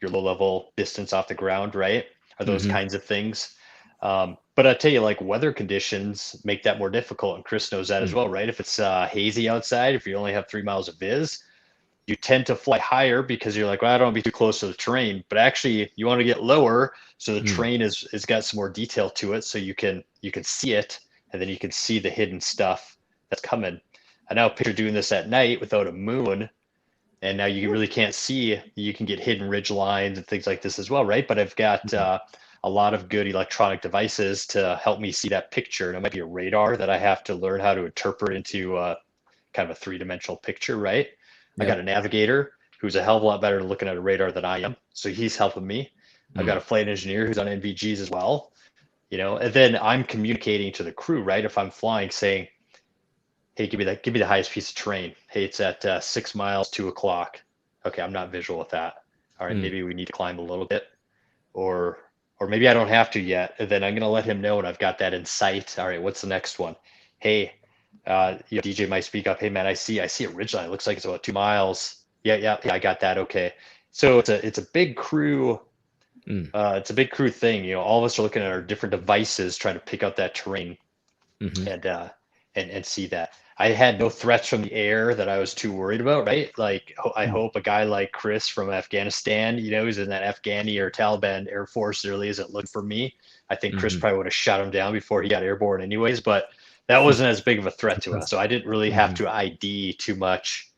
low level distance off the ground, right? Are those kinds of things. But I tell you, like weather conditions make that more difficult, and Chris knows that as Hmm. well, right? If it's hazy outside, if you only have 3 miles of viz, you tend to fly higher because you're like, well, I don't want to be too close to the terrain. But actually, you want to get lower so the Hmm. terrain is got some more detail to it, so you can see it, and then you can see the hidden stuff that's coming. I now picture doing this at night without a moon, and now you really can't see. You can get hidden ridge lines and things like this as well, right? But I've got a lot of good electronic devices to help me see that picture. And it might be a radar that I have to learn how to interpret into kind of a three-dimensional picture, right? I got Yep. a navigator who's a hell of a lot better at looking at a radar than I am, so he's helping me. I've got a flight engineer who's on NVGs as well, and then I'm communicating to the crew, right? If I'm flying, saying, hey, give me the highest piece of terrain. Hey, it's at 6 miles, 2 o'clock. Okay, I'm not visual with that. All right, maybe we need to climb a little bit, or maybe I don't have to yet. And then I'm gonna let him know, and I've got that in sight. All right, what's the next one? Hey, DJ might speak up. Hey, man, I see a ridgeline. It looks like it's about 2 miles. Yeah, I got that. Okay, so it's a big crew. It's a big crew thing. All of us are looking at our different devices, trying to pick out that terrain and see that. I had no threats from the air that I was too worried about, right? Like, I hope a guy like Chris from Afghanistan, who's in that Afghani or Taliban Air Force, really isn't looking for me. I think Chris probably would have shot him down before he got airborne anyways, but that wasn't as big of a threat to us. So I didn't really have to ID too much,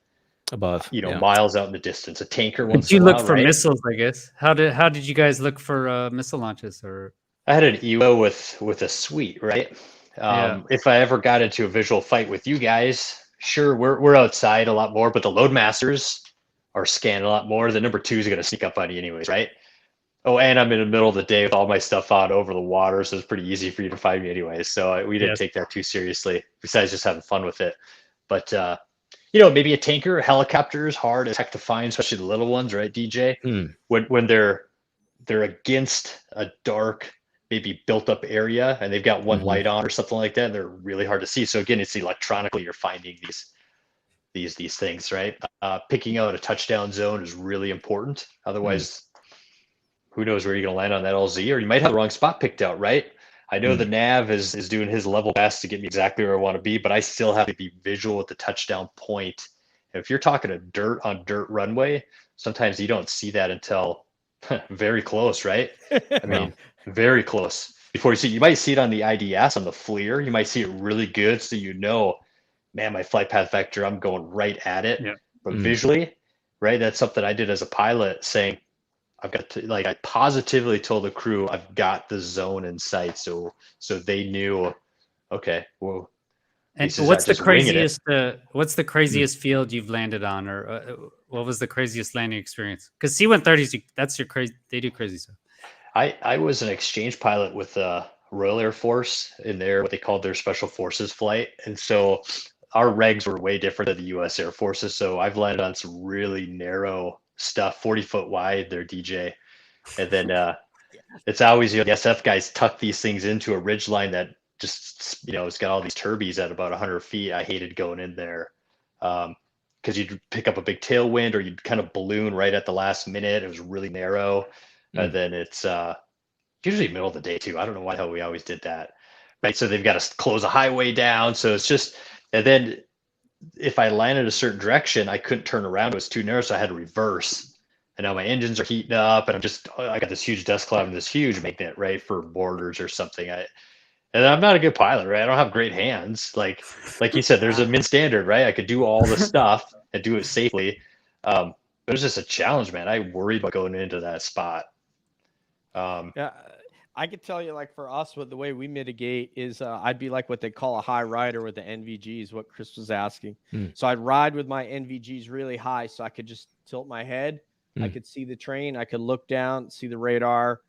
Above. Yeah. miles out in the distance. A tanker Did once you in a look while, for right? missiles? I guess. How did you guys look for missile launches? Or I had an EWO with a suite, right? yeah, If I ever got into a visual fight with you guys, sure, we're outside a lot more, but the loadmasters are scanning a lot more. The number two is going to sneak up on you anyways, right? Oh, and I'm in the middle of the day with all my stuff on over the water, so it's pretty easy for you to find me anyways. So we didn't yes. take that too seriously, besides just having fun with it. But maybe a tanker, a helicopter is hard as heck to find, especially the little ones, right, DJ? When they're against a dark, maybe built up area, and they've got one light on or something like that, and they're really hard to see. So again, it's electronically you're finding these things, right? Picking out a touchdown zone is really important. Otherwise, who knows where you're going to land on that LZ, or you might have the wrong spot picked out, right? I know the nav is doing his level best to get me exactly where I want to be, but I still have to be visual at the touchdown point. And if you're talking a dirt on dirt runway, sometimes you don't see that until very close, right? I mean, very close. Before you might see it on the IDS on the FLIR. You might see it really good, so man, my flight path vector, I'm going right at it. Yeah. But visually, right? That's something I did as a pilot, saying, I've got to, like, I positively told the crew I've got the zone in sight, so they knew, okay, well, And this is not just winging it. what's the craziest field you've landed on, or what was the craziest landing experience? Because C-130s, that's your crazy. They do crazy stuff. I was an exchange pilot with Royal Air Force in what they called their Special Forces flight, and so our regs were way different than the U.S. Air Forces. So I've landed on some really narrow stuff, 40-foot wide, there, DJ, and then it's always the SF guys tuck these things into a ridge line that just it's got all these turbies at about 100 feet. I hated going in there because you'd pick up a big tailwind, or you'd kind of balloon right at the last minute. It was really narrow. And then it's usually middle of the day too. I don't know why the hell we always did that. Right. So they've got to close a highway down. So it's just, and then if I landed a certain direction, I couldn't turn around. It was too narrow. So I had to reverse. And now my engines are heating up, and I got this huge dust cloud and this huge magnet, right, for borders or something. And I'm not a good pilot, right? I don't have great hands. Like you said, there's a min standard, right? I could do all the stuff and do it safely. But it was just a challenge, man. I worried about going into that spot. Yeah, I could tell you, like, for us, what the way we mitigate is I'd be like what they call a high rider with the NVGs, what Chris was asking. So I'd ride with my NVGs really high so I could just tilt my head. I could see the train. I could look down, see the radar,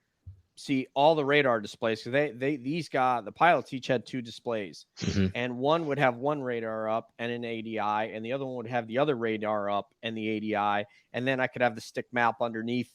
see all the radar displays. Because the pilots each had two displays. And one would have one radar up and an ADI, and the other one would have the other radar up and the ADI. And then I could have the stick map underneath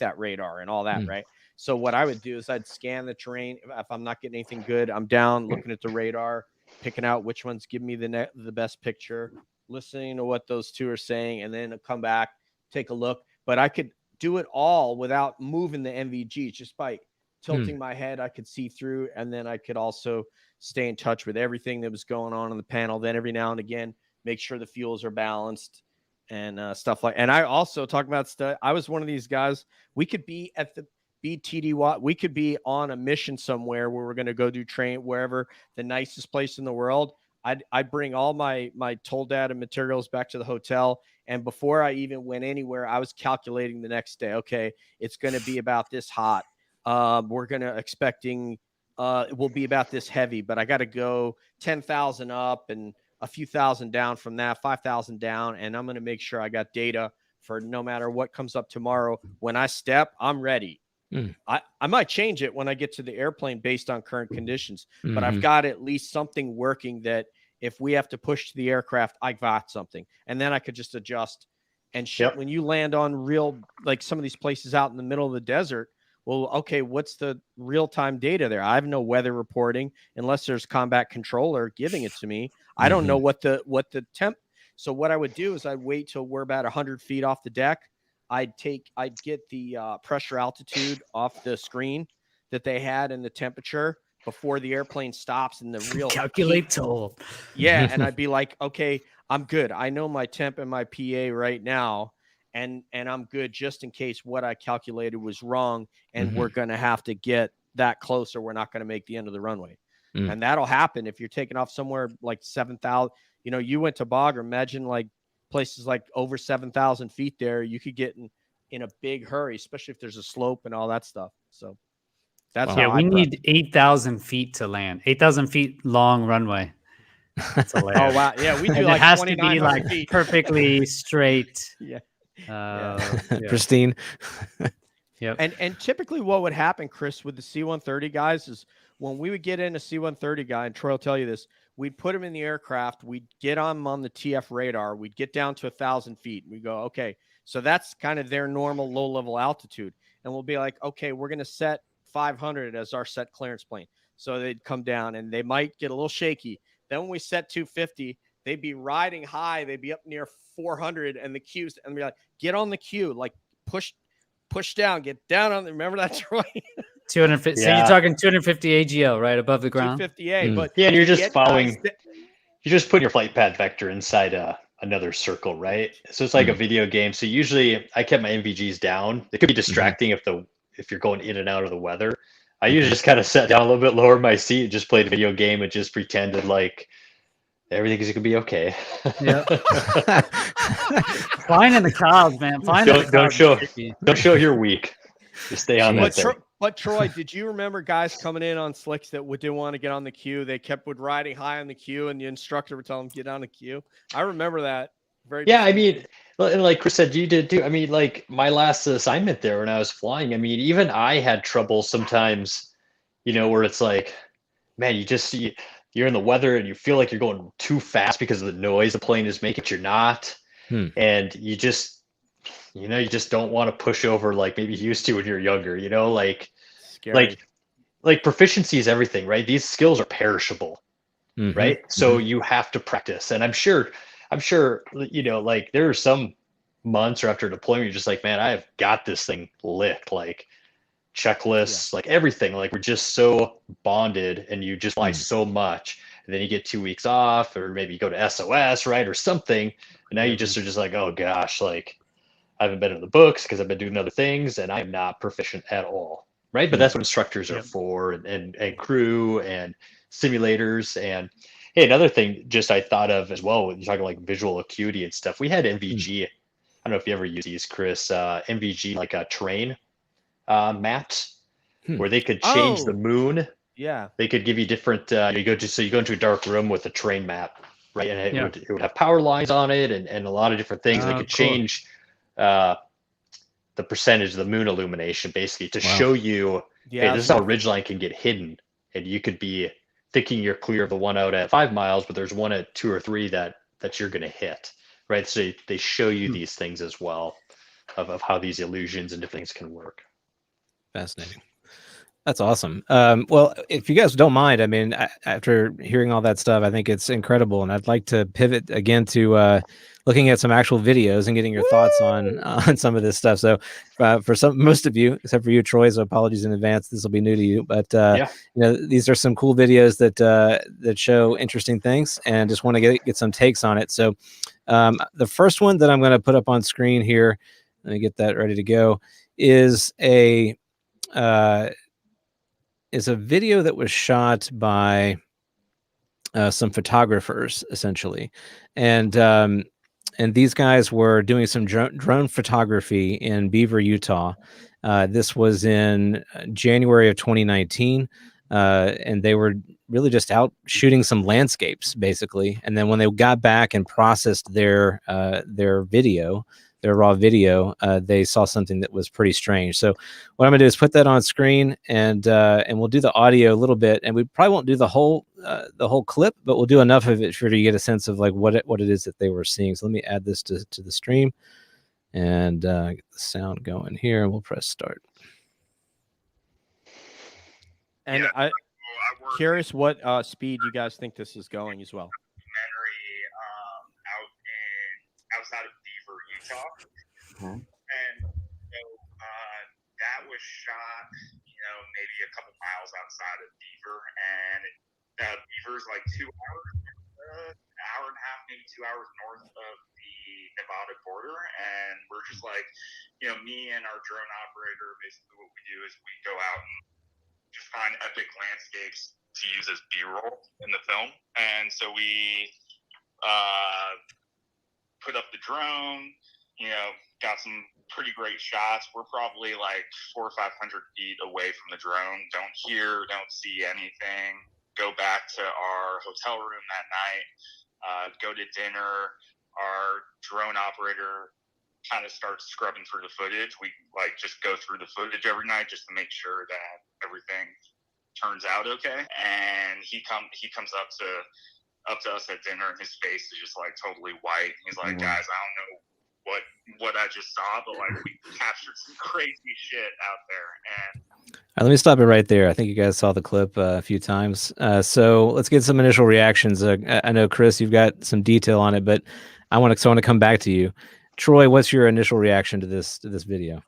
that radar and all that, right? So what I would do is I'd scan the terrain. If I'm not getting anything good, I'm down looking at the radar, picking out which ones give me the best picture, listening to what those two are saying, and then come back, take a look. But I could do it all without moving the NVG, just by tilting my head, I could see through, and then I could also stay in touch with everything that was going on the panel. Then every now and again, make sure the fuels are balanced and stuff like. And I also talk about stuff. I was one of these guys. We could be at the BTD. We could be on a mission somewhere where we're going to go do train wherever the nicest place in the world. I'd bring all my toll data materials back to the hotel. And before I even went anywhere, I was calculating the next day. Okay, it's going to be about this hot. We're going to expecting it will be about this heavy, but I got to go 10,000 up and a few thousand down from that, 5,000 down. And I'm going to make sure I got data for no matter what comes up tomorrow. When I step, I'm ready. I might change it when I get to the airplane based on current conditions, but I've got at least something working that if we have to push to the aircraft, I got something. And then I could just adjust and shit. When you land on real, like some of these places out in the middle of the desert, well, okay, what's the real-time data there? I have no weather reporting unless there's combat controller giving it to me. I don't know what the temp. So what I would do is I'd wait till we're about 100 feet off the deck. I'd get the pressure altitude off the screen that they had and the temperature before the airplane stops and the real calculate toll. Yeah. And I'd be like, okay, I'm good. I know my temp and my PA right now. And I'm good just in case what I calculated was wrong. And we're going to have to get that close or we're not going to make the end of the runway. And that'll happen if you're taking off somewhere like 7,000. You know, you went to Bogger. Imagine like places like over 7,000 feet there. You could get in a big hurry, especially if there's a slope and all that stuff. So that's how we need 8,000 feet to land. 8,000 feet long runway. That's hilarious. Oh wow, yeah, we do And like it has to be like feet. perfectly straight. Pristine. Yep. And typically what would happen, Chris, with the C-130 guys is when we would get in a C-130 guy, and Troy will tell you this, we'd put him in the aircraft, we'd get him on the TF radar, we'd get down to 1,000 feet. We go, okay, so that's kind of their normal low-level altitude. And we'll be like, okay, we're going to set 500 as our set clearance plane. So they'd come down, and they might get a little shaky. Then when we set 250, they'd be riding high. They'd be up near 400, and the queues, and be like, get on the queue, like push down, get down on the, remember that, Troy? 250. So you're talking 250 AGL, right above the ground. 250A, but yeah, and you're just following. You're just putting your flight path vector inside another circle, right? So it's like a video game. So usually, I kept my NVGs down. It could be distracting if you're going in and out of the weather. I usually just kind of sat down a little bit, lower my seat, just played a video game, and just pretended like everything is gonna be okay. Yeah. Flying in the clouds, man. Don't show you're weak. Just stay on that thing. But Troy, did you remember guys coming in on slicks that didn't want to get on the queue? They would riding high on the queue, and the instructor would tell them get on the queue. I remember that. I mean, like Chris said, you did too. I mean, like my last assignment there when I was flying, I mean, even I had trouble sometimes, where it's like, man, you're in the weather and you feel like you're going too fast because of the noise the plane is making, but you're not. And you just don't want to push over like maybe you used to when you're younger, Scary. like proficiency is everything, right? These skills are perishable, right? So you have to practice. And I'm sure, like there are some months or after deployment, you're just like, man, I have got this thing licked, like checklists, like everything. Like we're just so bonded and you just fly so much. And then you get 2 weeks off or maybe you go to SOS, right? Or something. And now you just are just like, oh gosh, like I haven't been in the books because I've been doing other things and I'm not proficient at all. Right. But that's what instructors are for and crew and simulators. And hey, another thing just I thought of as well, when you're talking like visual acuity and stuff, we had NVG. I don't know if you ever use these, Chris, NVG, like a terrain maps where they could change the moon. Yeah. They could give you different, you go into a dark room with a terrain map, right? And it would have power lines on it and a lot of different things. They could change the percentage of the moon illumination basically to show you, hey, this is how a ridgeline can get hidden. And you could be thinking you're clear of the one out at 5 miles, but there's one at 2 or 3 that you're going to hit, right? So they show you these things as well of how these illusions and different things can work. Fascinating. That's awesome. Well, if you guys don't mind, I mean, after hearing all that stuff, I think it's incredible, and I'd like to pivot again to looking at some actual videos and getting your thoughts on some of this stuff. So, for most of you, except for you, Troy, so apologies in advance. This will be new to you, but Yeah. you know, these are some cool videos that show interesting things, and just want to get some takes on it. So, the first one that I'm going to put up on screen here, let me get that ready to go, is a video that was shot by some photographers, essentially, and these guys were doing some drone photography in Beaver, Utah. This was in January of 2019, and they were really just out shooting some landscapes, basically. And then when they got back and processed their video, their raw video, they saw something that was pretty strange. So what I'm gonna do is put that on screen, and we'll do the audio a little bit, and we probably won't do the whole clip, but we'll do enough of it for you to get a sense of like what it is that they were seeing. So let me add this to the stream, and get the sound going here, and we'll press start. And Yeah, I work curious what speed you guys think this is going as well. documentary outside of Beaver, Utah, and so that was shot, maybe a couple miles outside of Beaver, and Beaver's like 2 hours, an hour and a half, maybe 2 hours north of the Nevada border, and we're just like, me and our drone operator, basically what we do is we go out and just find epic landscapes to use as B-roll in the film, and so we put up the drone, got some pretty great shots. We're probably like 400 or 500 feet away from the drone. Don't hear, don't see anything. Go back to our hotel room that night, go to dinner. Our drone operator kind of starts scrubbing through the footage. We just go through the footage every night just to make sure that everything turns out okay. And he comes up to us at dinner, and his face is just like totally white. He's like, guys, I don't know what I just saw, but like we captured some crazy shit out there. And all right, let me stop it right there. I think you guys saw the clip a few times. So let's get some initial reactions. I know, Chris, you've got some detail on it, but I want to come back to you. Troy, what's your initial reaction to this video?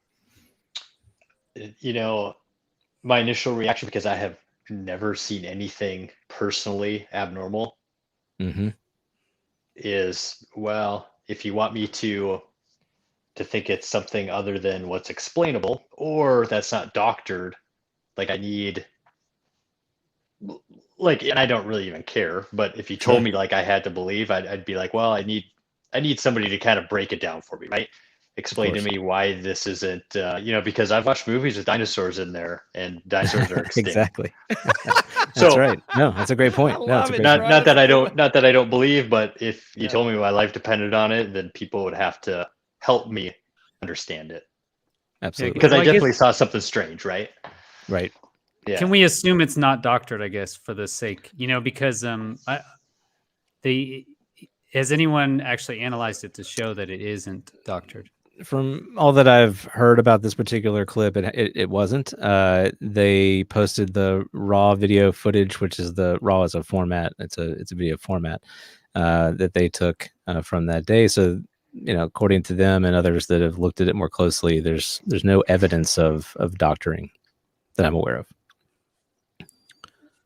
My initial reaction, because I have never seen anything personally abnormal, is, well, if you want me to think it's something other than what's explainable, or that's not doctored, like I need, and I don't really even care, but if you told me like I had to believe, I'd be like, well, I need somebody to kind of break it down for me, right? Explain to me why this isn't, because I've watched movies with dinosaurs in there, and dinosaurs are extinct. Exactly. That's right. No, that's a great point. No, it's a great point. Not that I don't believe, but if you told me my life depended on it, then people would have to help me understand it. Absolutely. Because I definitely saw something strange, right? Right. Yeah. Can we assume it's not doctored, I guess, for the sake, because has anyone actually analyzed it to show that it isn't doctored? From all that I've heard about this particular clip, it wasn't. They posted the raw video footage, which is the raw as a format. It's a video format that they took from that day. So, according to them and others that have looked at it more closely, there's no evidence of doctoring that I'm aware of.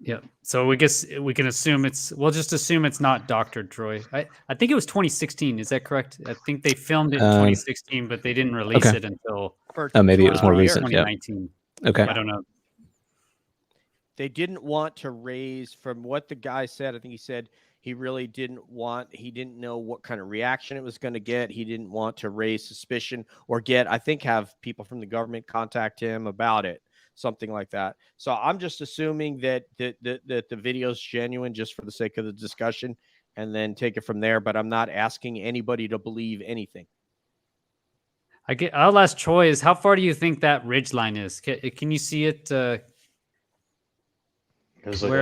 Yeah. So we guess we can assume we'll just assume it's not doctored, Troy. I think it was 2016. Is that correct? I think they filmed it in 2016, but they didn't release it until maybe it was more recent. 2019. Yeah. Okay. I don't know. They didn't want to raise, from what the guy said, I think he said he really didn't know what kind of reaction it was going to get. He didn't want to raise suspicion or have people from the government contact him about it. Something like that. So I'm just assuming that the video is genuine just for the sake of the discussion, and then take it from there. But I'm not asking anybody to believe anything. I'll ask Troy, how far do you think that ridge line is? Can you see it? Where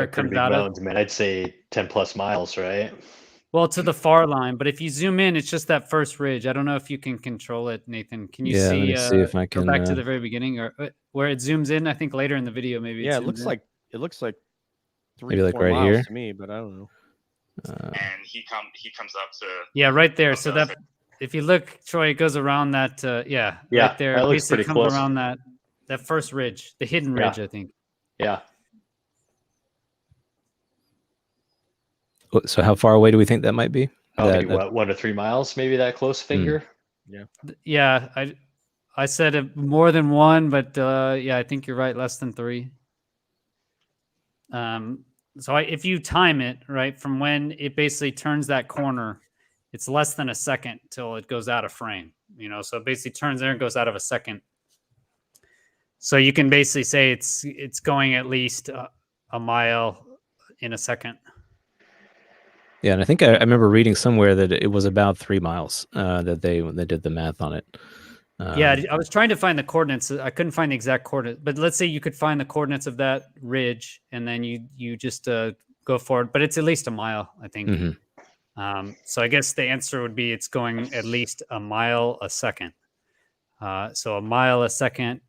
it comes out of? Man, I'd say 10 plus miles, right? Well, to the far line, but if you zoom in, it's just that first ridge. I don't know if you can control it, Nathan. Can you Yeah, let see? me see if I Go can. back to the very beginning, or where it zooms in. I think later in the video, maybe Yeah, it it looks zooms in. like 3 Maybe or like 4 right miles here? to me, but I don't know. And he comes up to Yeah, right there. up So to- that if you look, Troy, it goes around that. Yeah, Yeah, right there. that It looks basically pretty comes close. around that first ridge, the hidden Yeah. ridge, I think. Yeah. So how far away do we think that might be? Probably That- what, 1 to 3 miles, maybe that close finger. Yeah, I said more than one, but yeah, I think you're right. Less than 3. So if you time it right from when it basically turns that corner, it's less than a second till it goes out of frame. You know, so it basically turns there and goes out of a second. So you can basically say it's going at least a mile in a second. Yeah, and I think I remember reading somewhere that it was about 3 miles that they did the math on it. Yeah, I was trying to find the coordinates. I couldn't find the exact coordinate, but let's say you could find the coordinates of that ridge, and then you just go forward. But it's at least a mile, I think. Mhm. So I guess the answer would be it's going at least a mile a second. So a mile a second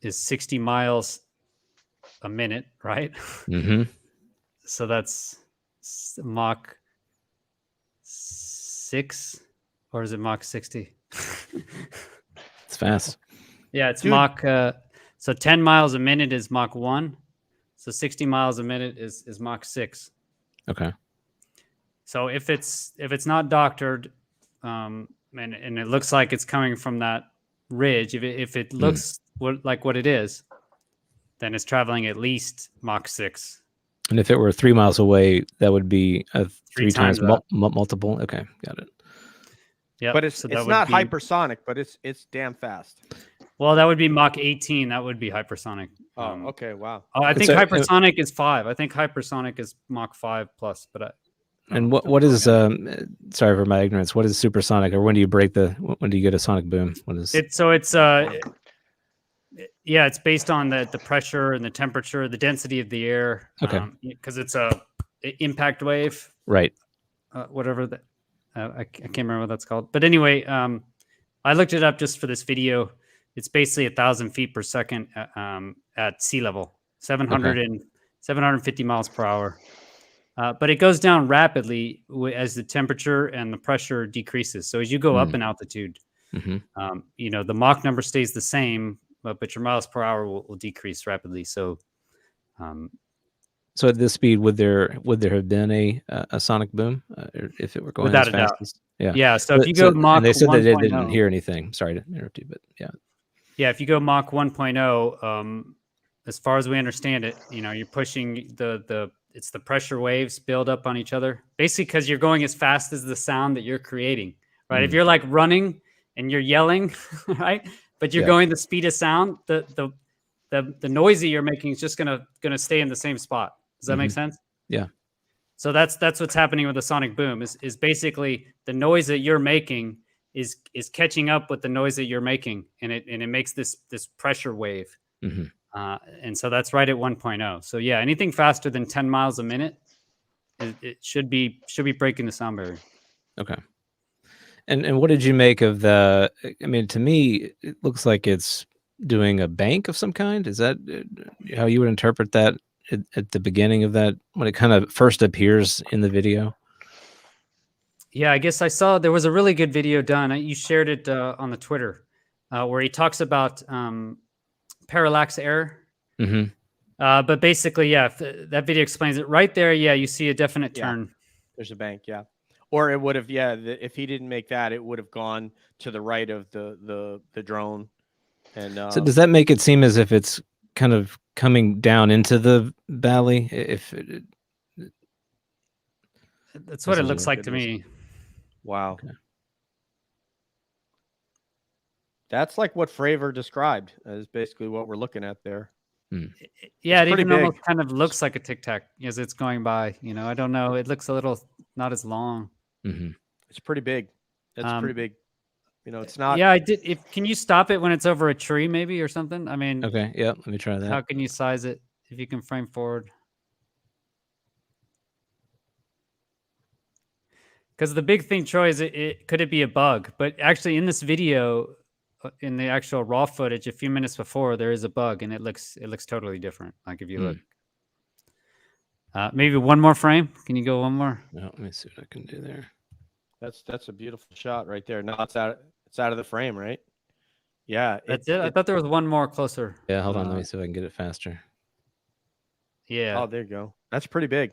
is 60 miles a minute, right? Mhm. So that's Mach 6, or is it Mach 60? It's fast. Yeah, it's Dude. Mach. So 10 miles a minute is Mach 1. So 60 miles a minute is Mach 6. Okay. So if it's not doctored, and it looks like it's coming from that ridge, if it looks like what it is, then it's traveling at least Mach 6. And if it were 3 miles away, that would be a 3 times times that. multiple. Okay, got it. Yeah, But it's not hypersonic, but it's damn fast. Well, that would be Mach 18. That would be hypersonic. Oh, okay, wow. Oh, I think So, hypersonic is 5. I think hypersonic is Mach 5 plus. But And what is sorry for my ignorance. What is supersonic, or when do you get a sonic boom? What is it's yeah, it's based on the pressure and the temperature, the density of the air. Okay. Because it's a impact wave, right? whatever that I can't remember what that's called. But anyway, I looked it up just for this video. It's basically 1,000 feet per second at sea level, 750 miles per hour. But it goes down rapidly as the temperature and the pressure decreases. So as you go up in altitude, you know, the Mach number stays the same, but your miles per hour will decrease rapidly. So, so at this speed, would there have been a sonic boom if it were going Without as a doubt. fast as, yeah. yeah. So if you go Mach and they said that they didn't 1.0 hear anything. Sorry to interrupt you, but yeah. Yeah, if you go Mach 1.0, as far as we understand it, you know, you're pushing it's the pressure waves build up on each other, basically because you're going as fast as the sound that you're creating, right? If you're like running and you're yelling, right, but you're going the speed of sound, the noise that you're making is just gonna stay in the same spot. Does that make sense? Yeah. So that's what's happening with the sonic boom is basically the noise that you're making is catching up with the noise that you're making, and it makes this pressure wave. And so that's right at 1.0. So yeah, anything faster than 10 miles a minute, it should be breaking the sound barrier. Okay. And what did you make of the? I mean, to me, it looks like it's doing a bank of some kind. Is that how you would interpret that at the beginning of that when it kind of first appears in the video? Yeah, I guess I saw there was a really good video done. You shared it on the Twitter where he talks about parallax error. But basically, yeah, that video explains it right there. Yeah, you see a definite turn. There's a bank, yeah. Or it would have, yeah. If he didn't make that, it would have gone to the right of the drone. And so does that make it seem as if it's kind of coming down into the valley? That's what it looks like to me. Wow. Okay. That's like what Fravor described as basically what we're looking at there. Yeah, It's it pretty even big. almost kind of looks like a Tic Tac as it's going by. You know, I don't know. It looks a little not as long. It's pretty big. That's pretty big. You know, it's not. Yeah, I did. Can you stop it when it's over a tree, maybe, or something? I mean, Okay, yeah, let me try that. how can you size it if you can frame forward? Because the big thing, Troy, is could it be a bug? But actually, in this video, in the actual raw footage, a few minutes before, there is a bug, and it looks totally different. Like if you look, maybe one more frame. Can you go one more? No, let me see what I can do there. That's a beautiful shot right there. No, it's out of the frame, right? Yeah, That's it. I thought there was one more closer. Yeah, hold on. Let me see if I can get it faster. Yeah. Oh, there you go. That's pretty big.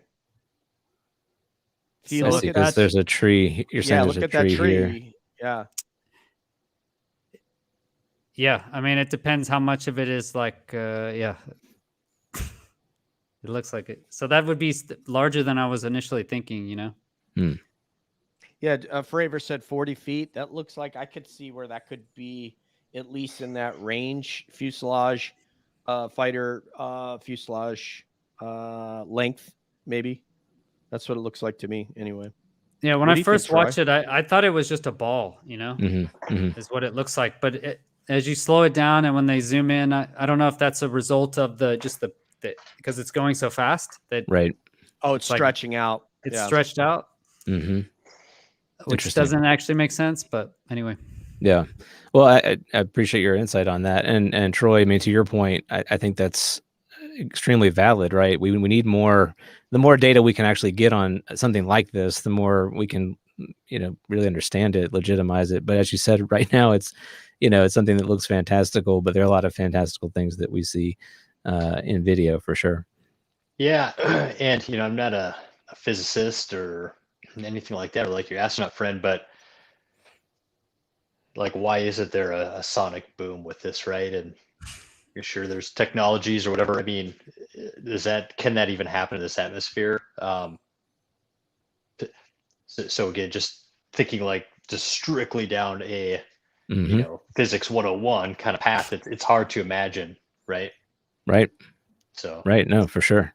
If you So I look see, at 'cause that, there's a tree. You're saying yeah, there's look a at that tree here. tree. Yeah, Yeah, I mean, it depends how much of it is like, yeah. It looks like it. So that would be larger than I was initially thinking, you know? yeah. Fravor said 40 feet. That looks like I could see where that could be at least in that range. Fuselage, fighter, fuselage, length, maybe. That's what it looks like to me, anyway. Yeah, when What I do you think, first watched it, I thought it was just a ball, you know, is what it looks like. But as you slow it down and when they zoom in, I don't know if that's a result of the because it's going so fast that Right. Oh, it's like- stretching out. it's Yeah. stretched out, Mm-hmm. which Interesting. doesn't actually make sense. But anyway, Yeah. Well, I appreciate your insight on that. And Troy, I mean, to your point, I think that's extremely valid, right? We need more. The more data we can actually get on something like this, the more we can, really understand it, legitimize it. But as you said, right now it's something that looks fantastical, but there are a lot of fantastical things that we see in video for sure. Yeah, and I'm not a physicist or anything like that, or like your astronaut friend, but like, why isn't there a sonic boom with this, right? And you're sure there's technologies or whatever. I mean, can that even happen in this atmosphere? So again, just thinking like just strictly down a physics 101 kind of path, it's hard to imagine, right? Right. So right, no, for sure.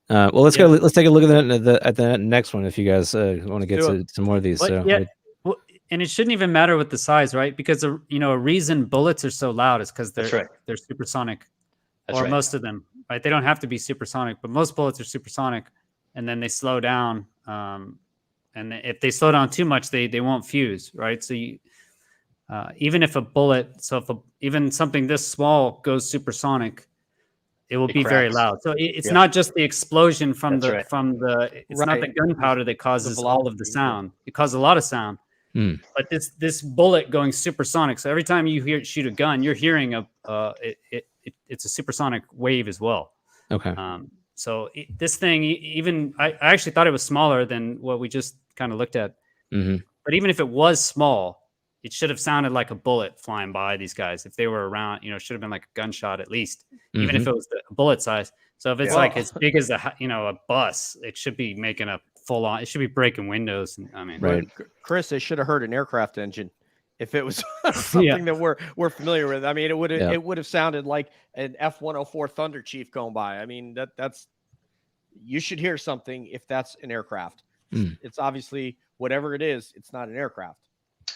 Well, let's go. Let's take a look at the next one if you guys want to get to some more of these. But, So yeah. Well, and it shouldn't even matter with the size, right? Because a reason bullets are so loud is because they're supersonic, or most of them, right? They don't have to be supersonic, but most bullets are supersonic, and then they slow down. And if they slow down too much, they won't fuse, right? So even if a bullet, even something this small goes supersonic, it will be very loud. So it's not just the explosion from it's not the gunpowder that causes all of the sound. It causes a lot of sound. But this bullet going supersonic. So every time you shoot a gun, you're hearing it's a supersonic wave as well. Okay. So this thing, even I actually thought it was smaller than what we just kind of looked at. But even if it was small, it should have sounded like a bullet flying by these guys. If they were around, it should have been like a gunshot at least, even if it was the bullet size. So if it's like as big as a bus, it should be making a full on. It should be breaking windows. I mean, right, Chris, they should have heard an aircraft engine if it was something that we're familiar with. I mean, it would have sounded like an F-104 Thunder Chief going by. I mean, that's you should hear something if that's an aircraft. It's obviously whatever it is. It's not an aircraft.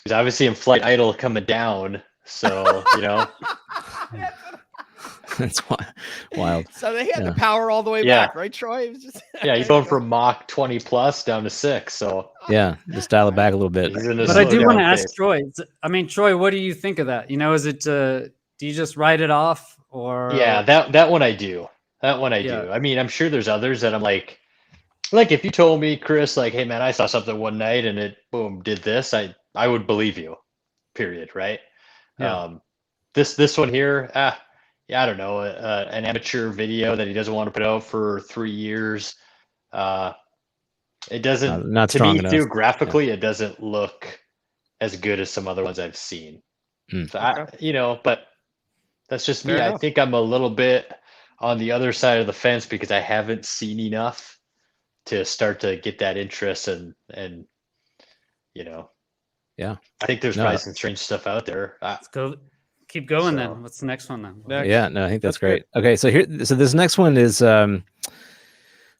He's obviously in flight idle coming down, so That's wild. So they had the power all the way back, right, Troy? It was just he's going from Mach 20 plus down to 6. So just dial it back a little bit. But I do want to ask Troy. I mean, Troy, what do you think of that? Is it? Do you just write it off, or? Yeah, that one I do. That one I do. I mean, I'm sure there's others that I'm like if you told me, Chris, like, hey man, I saw something one night and it boom did this, I would believe you. Period. Right. Yeah. This one here, I don't know, an amateur video that he doesn't want to put out for 3 years. It doesn't, not to strong me, enough. too, graphically, it doesn't look as good as some other ones I've seen. So but that's just me. I think I'm a little bit on the other side of the fence because I haven't seen enough to start to get that interest and I think there's probably some strange stuff out there. Let's go. Keep going then. What's the next one then? Yeah, no, I think that's great. Okay, so this next one is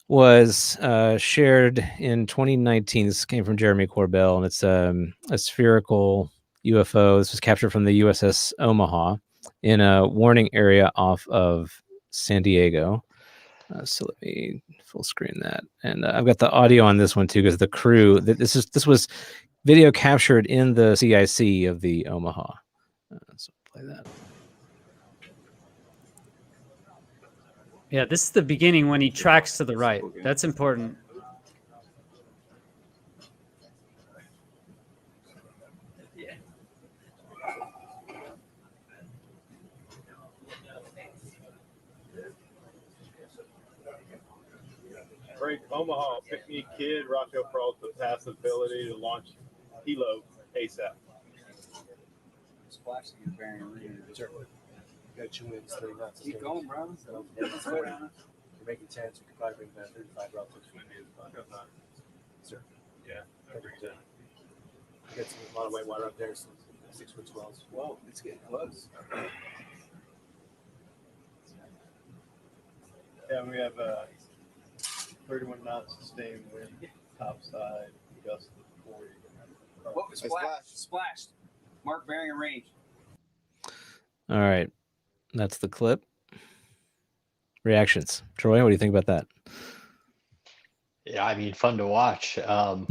was shared in 2019. This came from Jeremy Corbell, and it's a spherical UFO. This was captured from the USS Omaha in a warning area off of San Diego. So let me full screen that, and I've got the audio on this one too because the crew. This was video captured in the CIC of the Omaha. So play that. Yeah, this is the beginning when he tracks to the right. That's important. Frank Omaha, pick me kid, Rocco Pearl, the pass ability to launch helo ASAP. Splashing is bearing a ring. Sure. Got 2 wins, 30 knots. Keep going, bro. So, you're making 10, so you can probably bring back 35 relative to sir. Yeah, I agree. You got a lot of white water up there, so 6 foot 12. Whoa, it's getting close. Yeah, we have 31 knots sustained wind, top side, gust of 40. What was splashed? Splashed. Mark bearing a range. All right, that's the clip. Reactions, Troy. What do you think about that? Yeah, I mean, fun to watch. Was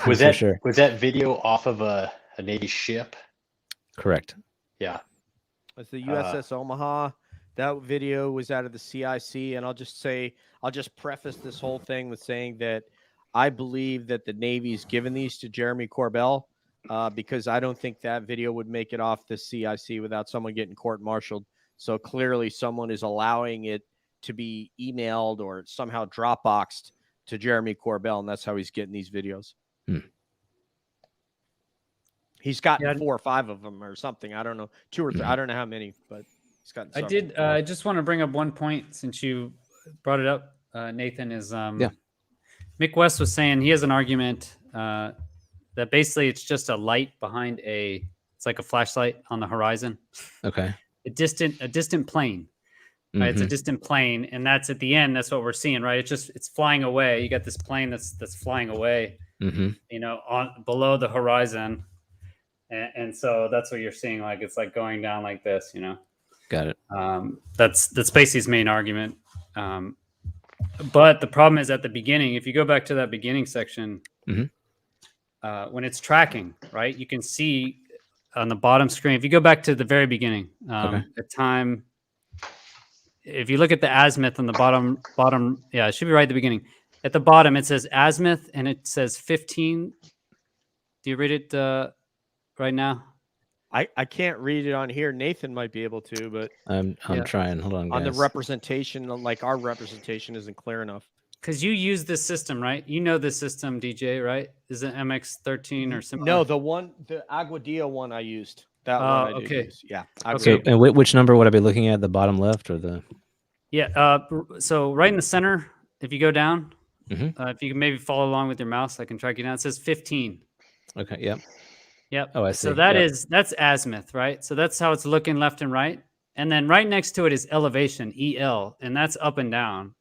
For that sure. was that video off of a Navy ship? Correct? Yeah. It's the USS Omaha. That video was out of the CIC, and I'll just preface this whole thing with saying that I believe that the Navy's given these to Jeremy Corbell because I don't think that video would make it off the CIC without someone getting court-martialed. So clearly someone is allowing it to be emailed or somehow Dropboxed to Jeremy Corbell, and that's how he's getting these videos. He's gotten 4 or 5 of them or something. I don't know, 2 or 3. I don't know how many, but he's gotten several. I just want to bring up one point since you brought it up, Nathan, is Mick West was saying he has an argument that basically it's just a light behind it's like a flashlight on the horizon. Okay. A distant plane. Right? It's a distant plane, and that's at the end. That's what we're seeing, right? It's flying away. You got this plane that's flying away, on below the horizon, and so that's what you're seeing. Like it's like going down like this, Got it. That's basically his main argument. But the problem is at the beginning. If you go back to that beginning section, when it's tracking, right, you can see on the bottom screen. If you go back to the very beginning, at time. If you look at the azimuth on the bottom, yeah, it should be right at the beginning. At the bottom, it says azimuth, and it says 15. Do you read it right now? I can't read it on here. Nathan might be able to, but I'm trying. Hold on, guys. on the representation, like our representation isn't clear enough. Because you use this system, right? You know this system, DJ, right? Is it MX13 or something? No, the Aguadilla one I used. That one I did use. Yeah. Okay. And which number would I be looking at? The bottom left or the? Yeah. So right in the center, if you go down, if you can maybe follow along with your mouse, I can track you down. It says 15. Okay. Yep. Yep. Oh, I see. So that's azimuth, right? So that's how it's looking left and right. And then right next to it is elevation, EL, and that's up and down.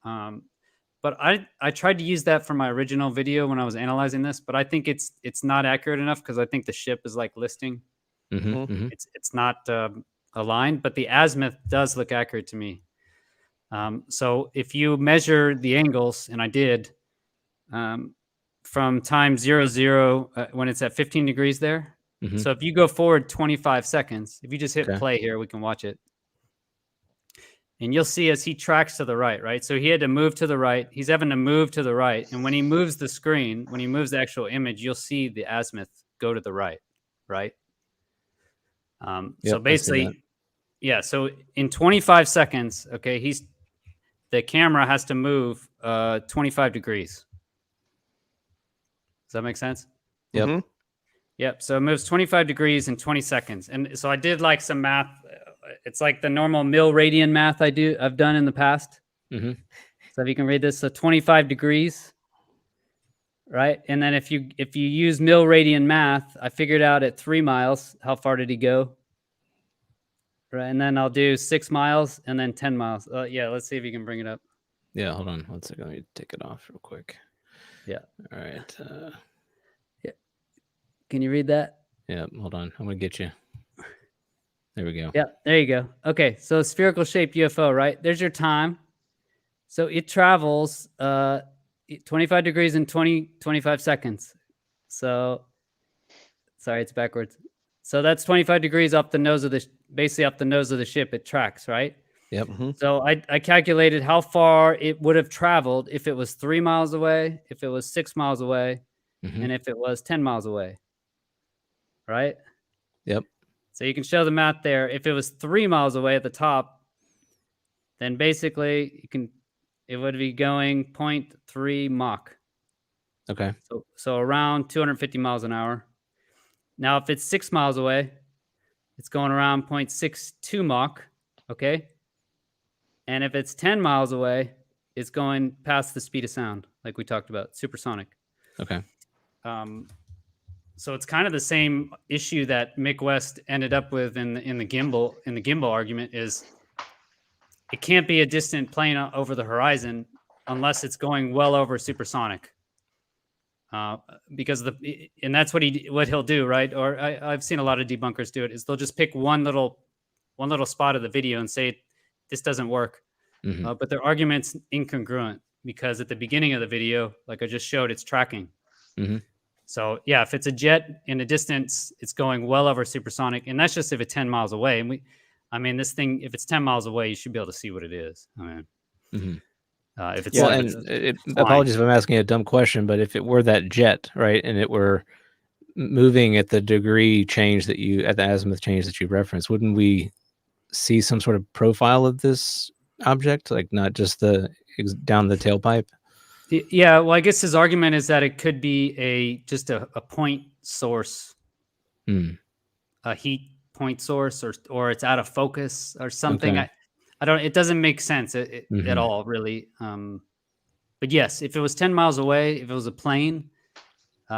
But I tried to use that for my original video when I was analyzing this, but I think it's not accurate enough because I think the ship is like listing. It's not aligned, but the azimuth does look accurate to me. So if you measure the angles, and I did, from time 00 when it's at 15 degrees there. So if you go forward 25 seconds, if you just hit play here, we can watch it. And you'll see as he tracks to the right, right? So he had to move to the right. He's having to move to the right. And when he moves the screen, when he moves the actual image, you'll see the azimuth go to the right, right? So basically, so in 25 seconds, okay, the camera has to move 25 degrees. Does that make sense? Yep. Yep. So it moves 25 degrees in 20 seconds. And so I did like some math. It's like the normal mil-radian math I've done in the past. So if you can read this, so 25 degrees, right? And then if you use mil-radian math, I figured out at 3 miles, how far did he go? Right, and then I'll do 6 miles and then 10 miles. Yeah, let's see if you can bring it up. Yeah, hold on 1 second. Let me take it off real quick. Yeah. All right. Yeah. Can you read that? Yeah, hold on. I'm going to get you. There we go. Yeah, there you go. Okay, so spherical shaped UFO, right? There's your time. So it travels 25 degrees in 25 seconds. So, sorry, it's backwards. So that's 25 degrees up the nose of basically up the nose of the ship. It tracks, right? Yep. So I calculated how far it would have traveled if it was 3 miles away, if it was 6 miles away, Mhm. and if it was 10 miles away, right? Yep. So you can show the math there. If it was 3 miles away at the top, then basically it would be going 0.3 Mach. Okay. So around 250 miles an hour. Now, if it's 6 miles away, it's going around 0.62 Mach, okay? And if it's 10 miles away, it's going past the speed of sound, like we talked about, supersonic. Okay. So it's kind of the same issue that Mick West ended up with in the gimbal argument is it can't be a distant plane over the horizon unless it's going well over supersonic. Because and that's what he'll do, right? Or I've seen a lot of debunkers do it. Is they'll just pick one little spot of the video and say this doesn't work, but their argument's incongruent because at the beginning of the video, like I just showed, it's tracking. So yeah, if it's a jet in a distance, it's going well over supersonic, and that's just if it's 10 miles away. And this thing, if it's 10 miles away, you should be able to see what it is. I mean, if it's apologies if I'm asking a dumb question, but if it were that jet, right, and it were moving at the degree change at the azimuth change that you referenced, wouldn't we see some sort of profile of this object, like not just down the tailpipe? Yeah, well, I guess his argument is that it could be just a point source, a heat point source, or it's out of focus or something. Okay. I don't. It doesn't make sense at all, really. But yes, if it was 10 miles away, if it was a plane,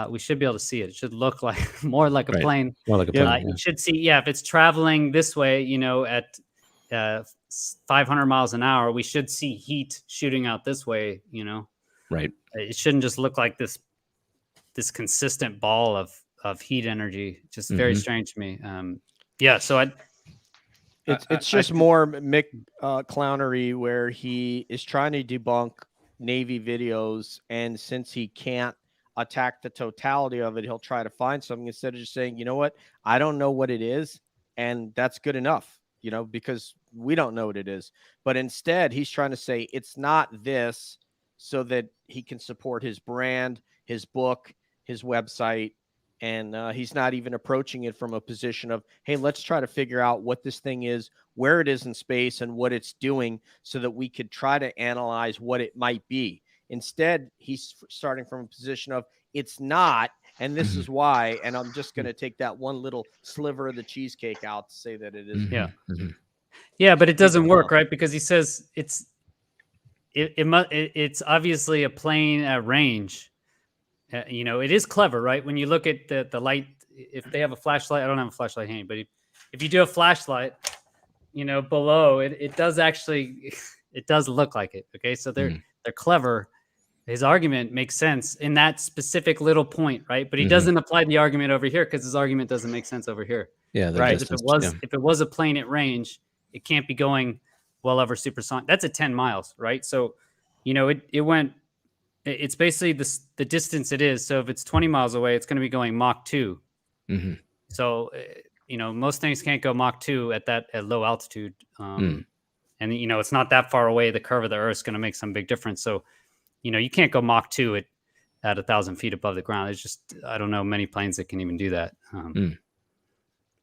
we should be able to see it. It should look like more like a plane. More like a plane. You should see. Yeah, if it's traveling this way, at 500 miles an hour, we should see heat shooting out this way. Right. It shouldn't just look like this consistent ball of heat energy. Just very strange to me. Yeah. So it's just more Mick clownery where he is trying to debunk Navy videos, and since he can't attack the totality of it, he'll try to find something instead of just saying, you know what, I don't know what it is, and that's good enough, because we don't know what it is. But instead, he's trying to say it's not this, so that he can support his brand, his book, his website. And he's not even approaching it from a position of, hey, let's try to figure out what this thing is, where it is in space, and what it's doing so that we could try to analyze what it might be. Instead, he's starting from a position of it's not, and this is why, and I'm just going to take that one little sliver of the cheesecake out to say that it is. Yeah. Yeah, but it doesn't work, right? Because he says it's obviously a plane at range. It is clever, right? When you look at the light, if they have a flashlight, I don't have a flashlight handy, but if you do a flashlight, below it does actually, it does look like it. Okay. So they're clever. His argument makes sense in that specific little point, right? But he doesn't apply the argument over here because his argument doesn't make sense over here. Yeah. Right. If it was a plane at range, it can't be going well over supersonic. That's at 10 miles, right? So, it's basically the distance it is. So if it's 20 miles away, it's going to be going Mach 2. So, most things can't go Mach 2 at low altitude. And, it's not that far away. The curve of the Earth is going to make some big difference. So, you can't go Mach 2 at 1,000 feet above the ground. It's just, I don't know many planes that can even do that.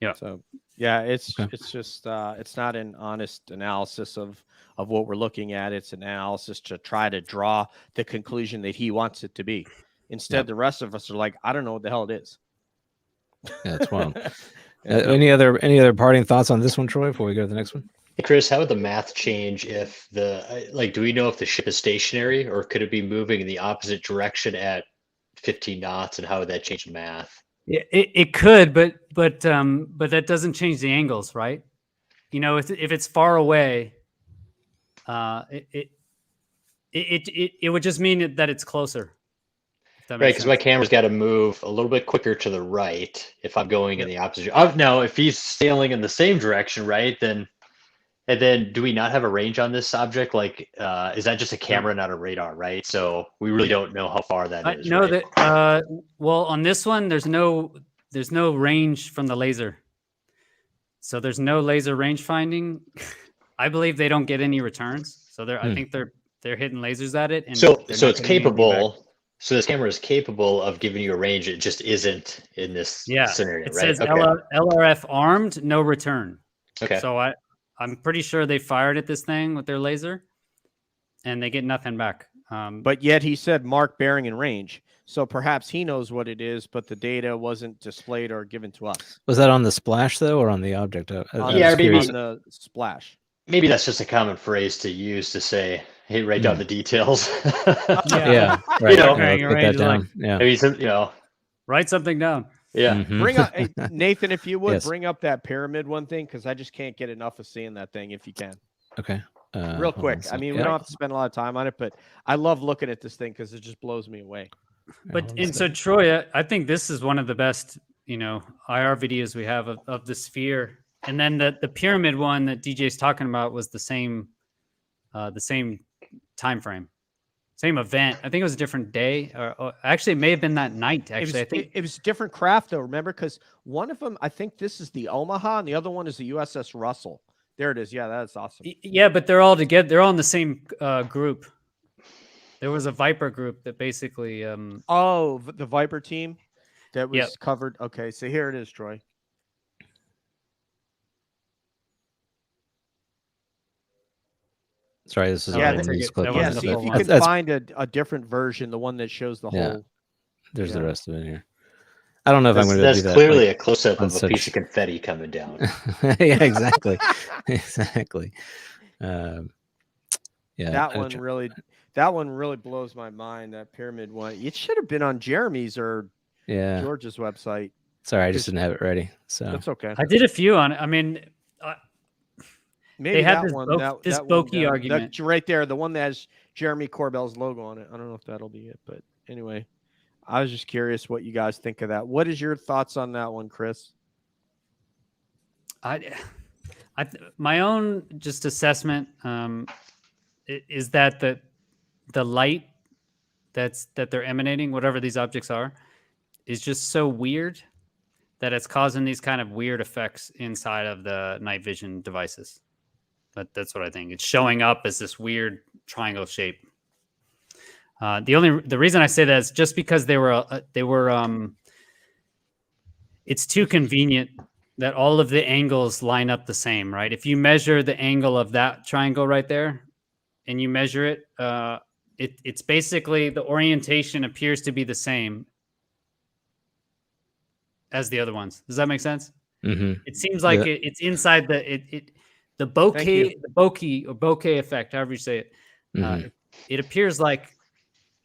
Yeah. So, yeah, it's just, it's not an honest analysis of what we're looking at. It's an analysis to try to draw the conclusion that he wants it to be. Instead, the rest of us are like, I don't know what the hell it is. Yeah, that's wild. Any other parting thoughts on this one, Troy, before we go to the next one? Hey, Chris, how would the math change if do we know if the ship is stationary or could it be moving in the opposite direction at 15 knots, and how would that change the math? Yeah, it could, but that doesn't change the angles, right? If it's far away, it would just mean that it's closer. Right, because my camera's got to move a little bit quicker to the right if I'm going in the opposite. Now, if he's sailing in the same direction, right, then And then do we not have a range on this object? Like, is that just a camera, not a radar, right? So we really don't know how far that is, No, right? that well, on this one, there's no range from the laser, so there's no laser range finding. I believe they don't get any returns, so I think they're hitting lasers at it, and So they're so not it's getting anything back. capable. So this camera is capable of giving you a range. It just isn't in this Yeah, scenario, it right? says Okay. LRF armed, no return. Okay. So I'm pretty sure they fired at this thing with their laser, and they get nothing back. But yet he said mark bearing and range. So perhaps he knows what it is, but the data wasn't displayed or given to us. Was that on the splash though, or on the object? On, Yeah, the, maybe- on the splash. Maybe that's just a common phrase to use to say, "Hey, write down the details." Yeah, right. know, Yeah, let's put that down. Yeah. I mean, you know, Write something down. yeah. Mhm. Bring up hey, Nathan, if you would Yes. bring up that pyramid one thing, because I just can't get enough of seeing that thing. If you can, Okay. real hold on quick. a I sec. mean, we Yeah. don't have to spend a lot of time on it, but I love looking at this thing because it just blows me away. But Hold on a and so sec. Troy, I think this is one of the best, IR videos we have of the sphere. And then the pyramid one that DJ's talking about was the same time frame, same event. I think it was a different day, or actually it may have been that night. Actually, I think it was different craft though. Remember, because one of them, I think this is the Omaha, and the other one is the USS Russell. There it is. Yeah, that's awesome. yeah, but they're all together. They're all in the same group. There was a Viper group that basically. Oh, the Viper team that was Yep. covered. Okay, so here it is, Troy. Sorry, this is Yeah, all that- news clip. that Yeah, wasn't the see if full you one. can That's- find a different version, the one that shows the Yeah. whole. There's the Yeah. rest of it here. I don't know if I'm going to That's do that. clearly like, a close-up on of a such- piece of confetti coming down. yeah, exactly, exactly. Yeah, That one really blows my mind. That pyramid one. It should have been on Jeremy's or Yeah. George's website. Sorry, I just didn't have it ready. So That's okay. I did a few on it. I mean, Maybe had that this one. this that one Boki down- argument. That's right there, the one that has Jeremy Corbell's logo on it. I don't know if that'll be it, but anyway, I was just curious what you guys think of that. What is your thoughts on that one, Chris? My own just assessment is that the light that they're emanating, whatever these objects are, is just so weird that it's causing these kind of weird effects inside of the night vision devices. But that's what I think. It's showing up as this weird triangle shape. The reason I say that is just because they were it's too convenient that all of the angles line up the same, right? If you measure the angle of that triangle right there and you measure it, it's basically the orientation appears to be the same as the other ones. Does that make sense? Mhm. It seems like Yeah. it's inside the Thank bokeh effect, however you say it. Mhm. It appears like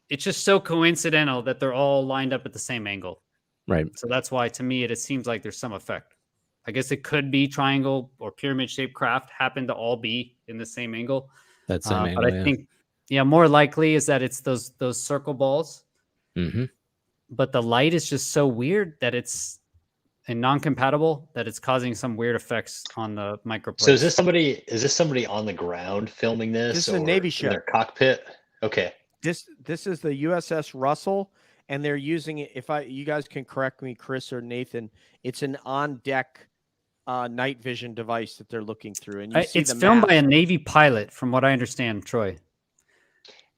it's just so coincidental that they're all lined up at the same angle. Right. So that's why, to me, it seems like there's some effect. I guess it could be triangle or pyramid shaped craft happen to all be in the same angle. That's same angle. But I think, more likely is that it's those circle balls. Hmm. But the light is just so weird that it's non-compatible that it's causing some weird effects on the microplate. So is this somebody on the ground filming this? This is a or Navy in ship. their cockpit? Okay. This is the USS Russell, and they're using it. You guys can correct me, Chris or Nathan. It's an on deck night vision device that they're looking through, and you see it's the filmed by a map. Navy pilot, from what I understand, Troy.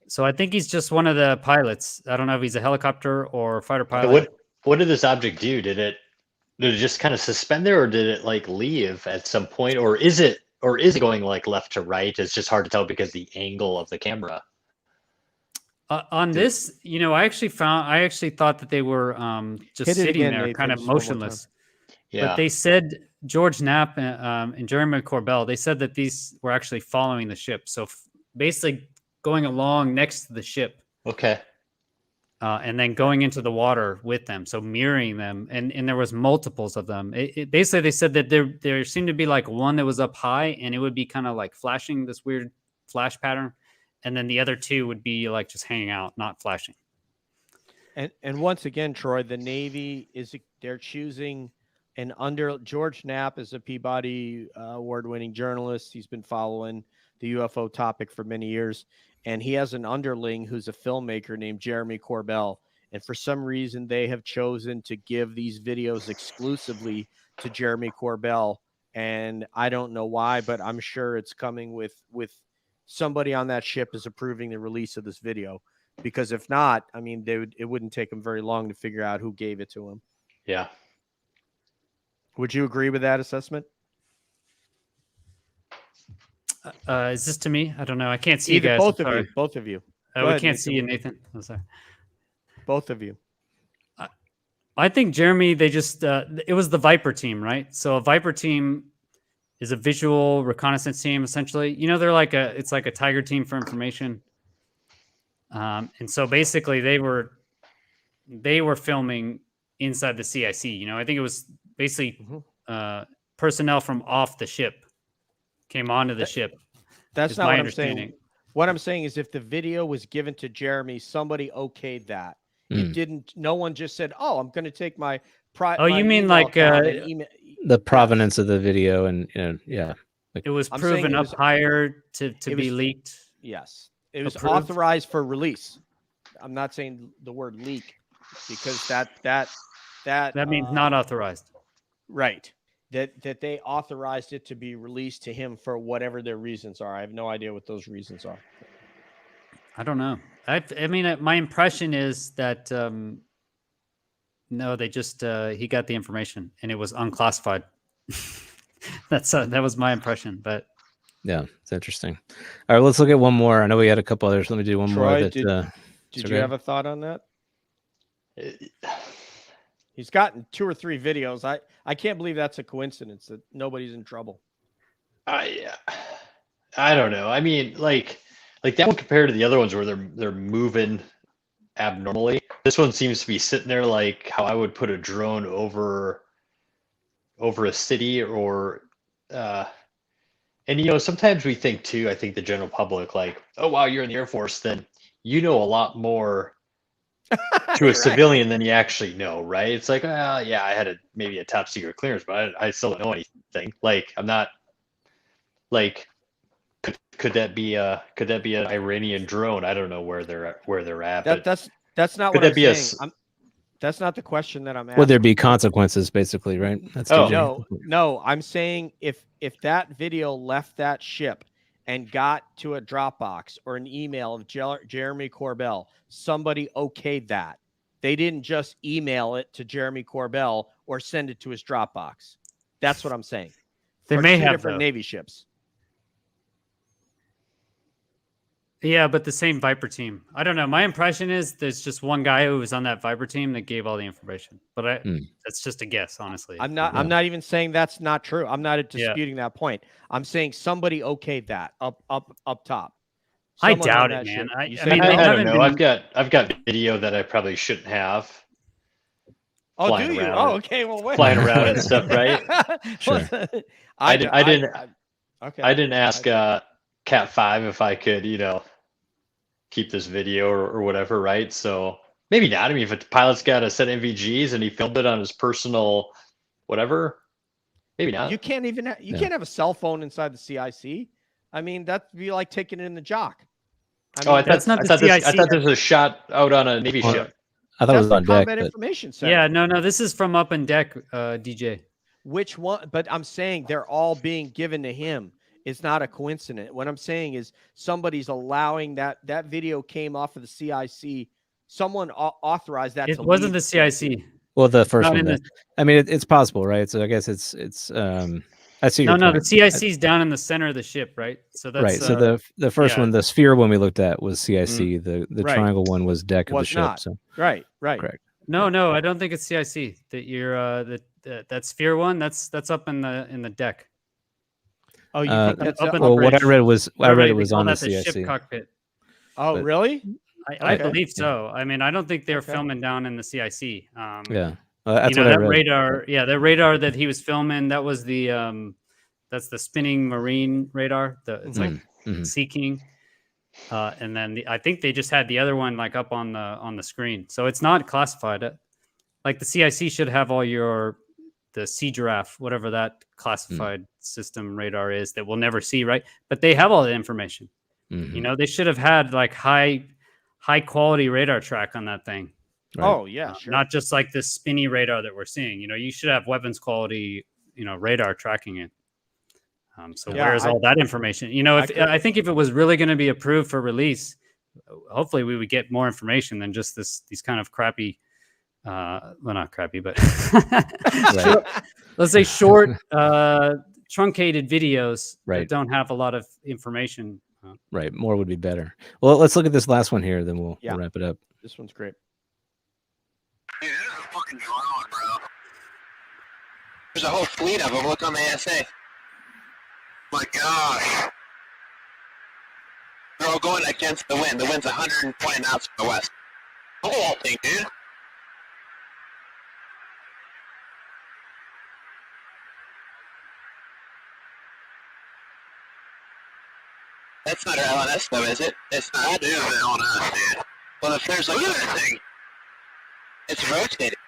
So I think he's just one of the pilots. I don't know if he's a helicopter or fighter pilot. What did this object do? Did it just kind of suspend there, or did it like leave at some point, or is it going like left to right? It's just hard to tell because the angle of the camera. On this, I actually thought that they were just Hit it sitting again, there, Nathan, kind of just one more time. motionless. Yeah. But they said George Knapp and Jeremy Corbell, they said that these were actually following the ship. So basically going along next to the ship. Okay. And then going into the water with them, so mirroring them, and there was multiples of them. Basically, they said that there seemed to be like one that was up high, and it would be kind of like flashing this weird flash pattern, and then the other two would be like just hanging out, not flashing. And once again, Troy, the Navy they're choosing George Knapp is a Peabody award-winning journalist. He's been following the UFO topic for many years, and he has an underling who's a filmmaker named Jeremy Corbell. And for some reason, they have chosen to give these videos exclusively to Jeremy Corbell. And I don't know why, but I'm sure it's coming with somebody on that ship is approving the release of this video. Because if not, I mean, it wouldn't take them very long to figure out who gave it to him. Yeah. Would you agree with that assessment? Is this to me? I don't know. I can't see Either you guys. both I'm of sorry. you. Both of you. We Go ahead, can't Nathan. see you, Nathan. I'm sorry. Both of you. I think Jeremy, they just it was the Viper team, right? So a Viper team is a visual reconnaissance team, essentially. You know, it's like a Tiger team for information. And so basically they were filming inside the CIC. You know, I think it was basically personnel from off the ship came onto the ship. That's is not my what I'm understanding. saying. What I'm saying is if the video was given to Jeremy, somebody okayed that. It didn't. No one just said, "Oh, I'm going to take my private." Oh, you mean like The provenance of the video, and yeah, it was I'm proven saying it up was- hire to it be was- leaked? Yes, it was Approved? authorized for release. I'm not saying the word leak because that means not authorized. right. That they authorized it to be released to him for whatever their reasons are. I have no idea what those reasons are. I don't know. I mean, my impression is that no, they just he got the information and it was unclassified. That was my impression, but yeah, it's interesting. All right, let's look at one more. I know we had a couple others. Let me do one more. Troy, That did so you have a thought on that? He's gotten 2 or 3 videos. I can't believe that's a coincidence that nobody's in trouble. I don't know. I mean, like that one compared to the other ones where they're moving abnormally. This one seems to be sitting there like how I would put a drone over a city or and you know, sometimes we think too, I think the general public like, oh wow, you're in the Air Force, then you know a lot more to a civilian than you actually know, right? It's like, yeah, I had maybe a top secret clearance, but I still don't know anything. Like I'm not like could that be an Iranian drone? I don't know where they're at. But That's not could what I'm that be saying. That's not the question that I'm asking. would there be consequences, basically, right? That's Oh. No. I'm saying if that video left that ship and got to a Dropbox or an email of Jeremy Corbell, somebody okayed that. They didn't just email it to Jeremy Corbell or send it to his Dropbox. That's what I'm saying. They For may 2 have different though. Navy ships. Yeah, but the same Viper team. I don't know. My impression is there's just one guy who was on that Viper team that gave all the information. But that's just a guess, honestly. I'm not even saying that's not true. I'm not disputing that point. I'm saying somebody okayed that up top. I Someone on doubt that it, man. ship. I You mean, say they no? I haven't don't know. been- I've got video that I probably shouldn't have. Oh, flying do you? around. Oh, okay. Well, wait. Flying around and stuff, right? Sure. I didn't Okay. I didn't ask Cat 5 if I could, you know, keep this video or whatever, right? So maybe not. I mean, if a pilot's got a set of NVGs and he filmed it on his personal whatever, maybe not. You can't even can't have a cell phone inside the CIC. I mean, that'd be like taking it in the jock. I mean, that's not the I CIC. thought this was shot out on a Navy ship. I thought it that's was the on deck. Combat But Information Center. Yeah, no. This is from up in deck, DJ. Which one? But I'm saying they're all being given to him. It's not a coincidence. What I'm saying is somebody's allowing that video came off of the CIC. Someone authorized that. It to wasn't leave the CIC. well, the first Not one. in Then. the- I mean, it's possible, right? So I guess it's. I see. No, your the point. CIC is down in the center of the ship, right? So that's Right. So the first yeah. one, the sphere one we looked at was CIC. The Right. triangle one was deck of the Was ship. not. So right. correct. No, I don't think it's CIC. That you're that sphere one. That's up in the deck. Oh, you Uh, think that's up in Well, the what I bridge. read was Whatever it they was call on the that, ship CIC. cockpit. Oh, but- really? I Okay. believe so. I mean, I don't think they're Okay. filming down in the CIC. Yeah, that's you know, what I that read. radar. Yeah, the radar that he was filming. That was the that's the spinning marine radar. It's like Mhm. Sea King. And then I think they just had the other one like up on the screen, so it's not classified. Like the CIC should have all your the sea giraffe, whatever that classified system radar is that we'll never see, right? But they have all the information. Mhm. You know, they should have had like high quality radar track on that thing. Right. Oh yeah, sure. Not just like this spinny radar that we're seeing. You know, you should have weapons quality, you know, radar tracking it. So Yeah, where's all that information? You know, I think if it was really going to be approved for release, hopefully we would get more information than just these kind of crappy, well, not crappy, but let's say short, truncated videos Right. that don't have a lot of information. Right. More would be better. Well, let's look at this last one here, then we'll wrap it up. This one's great. Dude, this is a fucking drone, bro. There's a whole fleet of them. Look on the ASA. My gosh. They're all going against the wind. The wind's 120 knots from the west. The whole thing, dude. That's not our LNS though, is it? It's not. That is the LNS, dude. Well, if there's like... Look at that thing. It's rotating.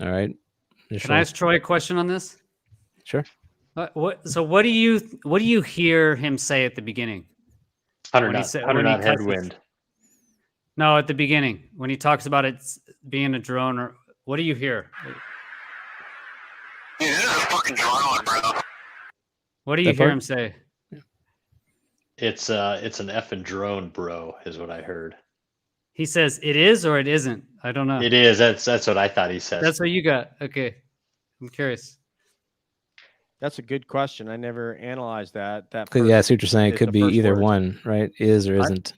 All right. Can I ask Troy a question on this? Sure. What do you hear him say at the beginning? 100 When he knot, said- 100 when he knot tests- headwind. No, at the beginning when he talks about it being a drone, or what do you hear? Dude, this is a fucking drone, bro. What do you That hear part? him say? It's an effing drone, bro, is what I heard. He says it is or it isn't. I don't know. It is. That's what I thought he said. That's what you got. Okay, I'm curious. That's a good question. I never analyzed that. That Yeah, I see what you're saying. It It's could the be first either word. one, right? Is or isn't.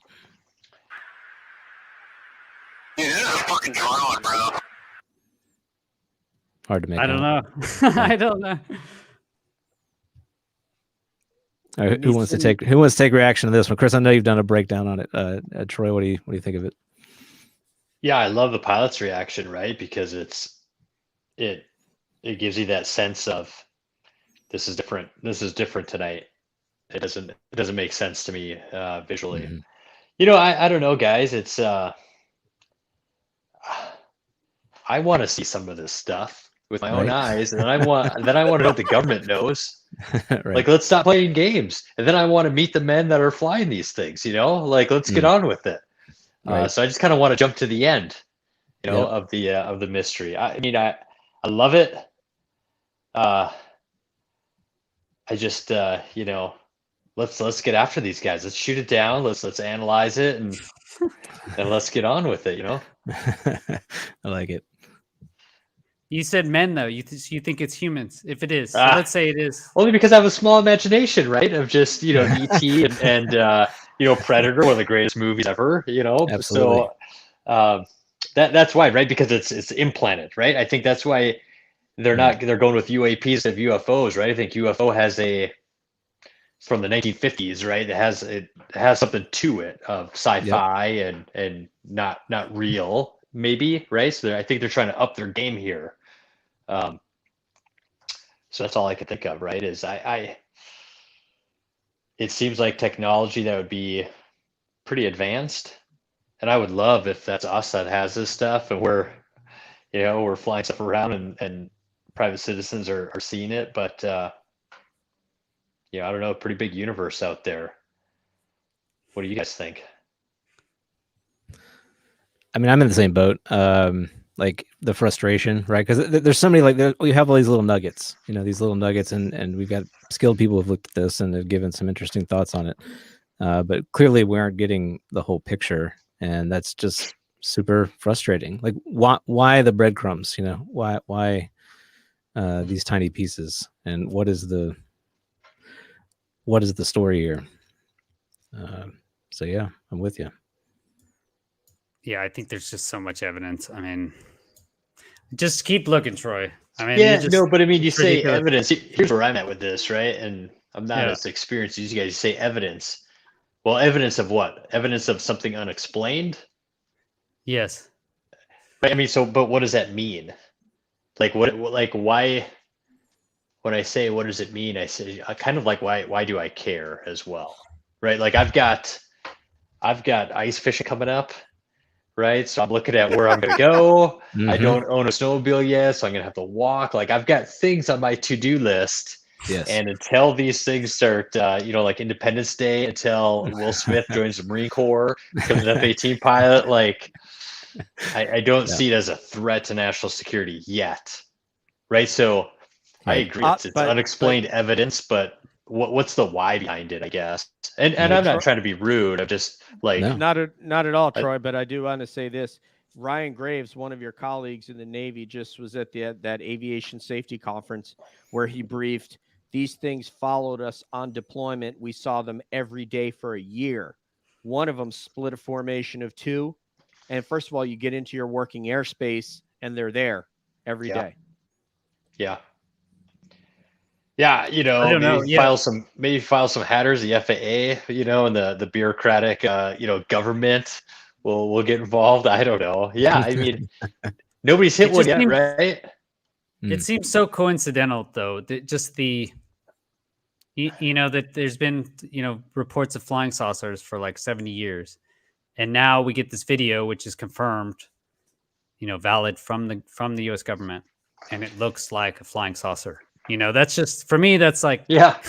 Dude, this is a fucking drone, bro. Hard to make I don't out. know. I don't know. All right, who wants to take reaction to this one? Chris, I know you've done a breakdown on it. Troy, what do you think of it? Yeah, I love the pilot's reaction, right? Because it gives you that sense of this is different. This is different tonight. It doesn't make sense to me visually. Mhm. You know, I don't know, guys. It's I want to see some of this stuff with my own Right. eyes, and then I want to know what the government knows. Right. Like, let's stop playing games, and then I want to meet the men that are flying these things. You know, like let's get on with it. Right. So I just kind of want to jump to the end, you know, Yep. of the mystery. I mean, I love it. I just you know, let's get after these guys. Let's shoot it down. Let's analyze it and let's get on with it. You know. I like it. You said men though. You think it's humans? If it is, so Ah. let's say it is. Only because I have a small imagination, right? Of just, you know, E.T. and you know, Predator, one of the greatest movies ever, you know. Absolutely. So that's why, right? Because it's implanted, right? I think that's why they're going with UAPs of UFOs, right? I think UFO has from the 1950s, right? It has something to it of sci-fi and not real, maybe, right? So I think they're trying to up their game here. So that's all I could think of, right? Is it seems like technology that would be pretty advanced, and I would love if that's us that has this stuff, and we're flying stuff around and private citizens are seeing it. But I don't know, pretty big universe out there. What do you guys think? I mean, I'm in the same boat. Like the frustration, right? Because there's so many, we have all these little nuggets, these little nuggets, and we've got skilled people who've looked at this and have given some interesting thoughts on it. But clearly we aren't getting the whole picture, and that's just super frustrating. Like, why the breadcrumbs? Why these tiny pieces? And what is the story here? So yeah, I'm with you. Yeah, I think there's just so much evidence. I mean, just keep looking, Troy. I mean, but I mean, you say ridiculous. evidence. Here's where I'm at with this, right? And I'm not as experienced as you guys. You say evidence. Well, evidence of what? Evidence of something unexplained? Yes. But I mean, but what does that mean? Like, why? When I say what does it mean, I say I kind of like why do I care as well, right? Like I've got ice fishing coming up, right? So I'm looking at where I'm going to go. I Mhm. don't own a snowmobile yet, so I'm going to have to walk. Like I've got things on my to-do list. Yes. And until these things start, like Independence Day, until Will Smith joins the Marine Corps, becomes an F-18 pilot, like I don't Yeah. see it as a threat to national security yet, right? So I Right. agree. It's But unexplained evidence, but what's the why behind it? I guess. And Yeah. I'm not trying to be rude. I'm just like, No. not at all, I- Troy. But I do want to say this: Ryan Graves, one of your colleagues in the Navy, just was at that aviation safety conference where he briefed. These things followed us on deployment. We saw them every day for a year. One of them split a formation of two. And first of all, you get into your working airspace and they're there every Yeah. day. yeah. Yeah, I don't know. maybe Yeah. file some hatters, the FAA, and the bureaucratic, government will get involved. I don't know. Yeah, I mean, nobody's hit It one just yet, seems- right? It seems so coincidental, though, that just that there's been, reports of flying saucers for like 70 years. And now we get this video, which is confirmed, valid from the US government. And it looks like a flying saucer. That's just, for me, that's like, Yeah.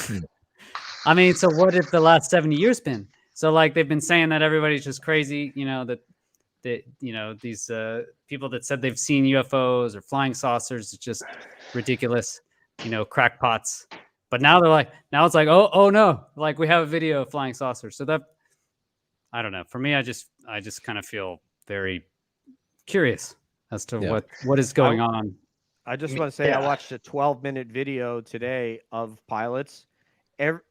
I mean, so what have the last 70 years been? So like they've been saying that everybody's just crazy, that these people that said they've seen UFOs or flying saucers, it's just ridiculous, crackpots. But now it's like, oh no, like we have a video of flying saucers. So that, I don't know. For me, I just kind of feel very curious as to what is going on. I just want to say I watched a 12-minute video today of pilots.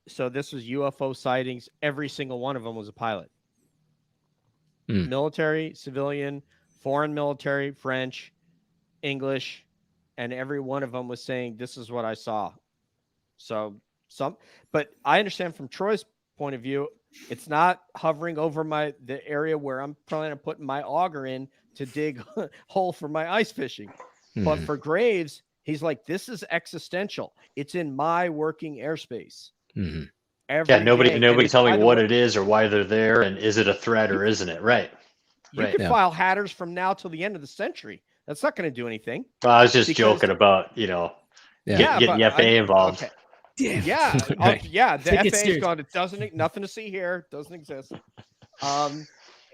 So this was UFO sightings. Every single one of them was a pilot. Military, civilian, foreign military, French, English, and every one of them was saying, this is what I saw. So but I understand from Troy's point of view, it's not hovering over the area where I'm planning on putting my auger in to dig a hole for my ice fishing. But for Graves, he's like, this is existential. It's in my working airspace. Yeah, nobody tell me what it is or why they're there, and is it a threat or isn't it? Right. You could file hatters from now till the end of the century. That's not going to do anything. Well, I was just joking about, getting the FAA involved. Okay. Yeah. The FAA's gone. It doesn't, nothing to see here. Doesn't exist.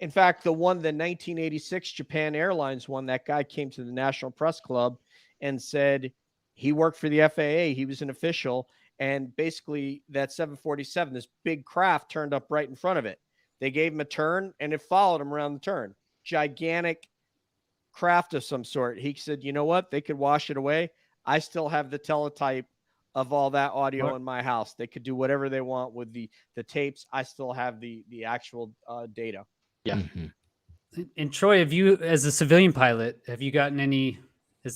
In fact, the 1986 Japan Airlines one, that guy came to the National Press Club and said he worked for the FAA. He was an official. And basically that 747, this big craft turned up right in front of it. They gave him a turn and it followed him around the turn. Gigantic craft of some sort. He said, you know what? They could wash it away. I still have the teletype of all that audio in my house. They could do whatever they want with the tapes. I still have the actual data. Yeah. And Troy, have you, as a civilian pilot, has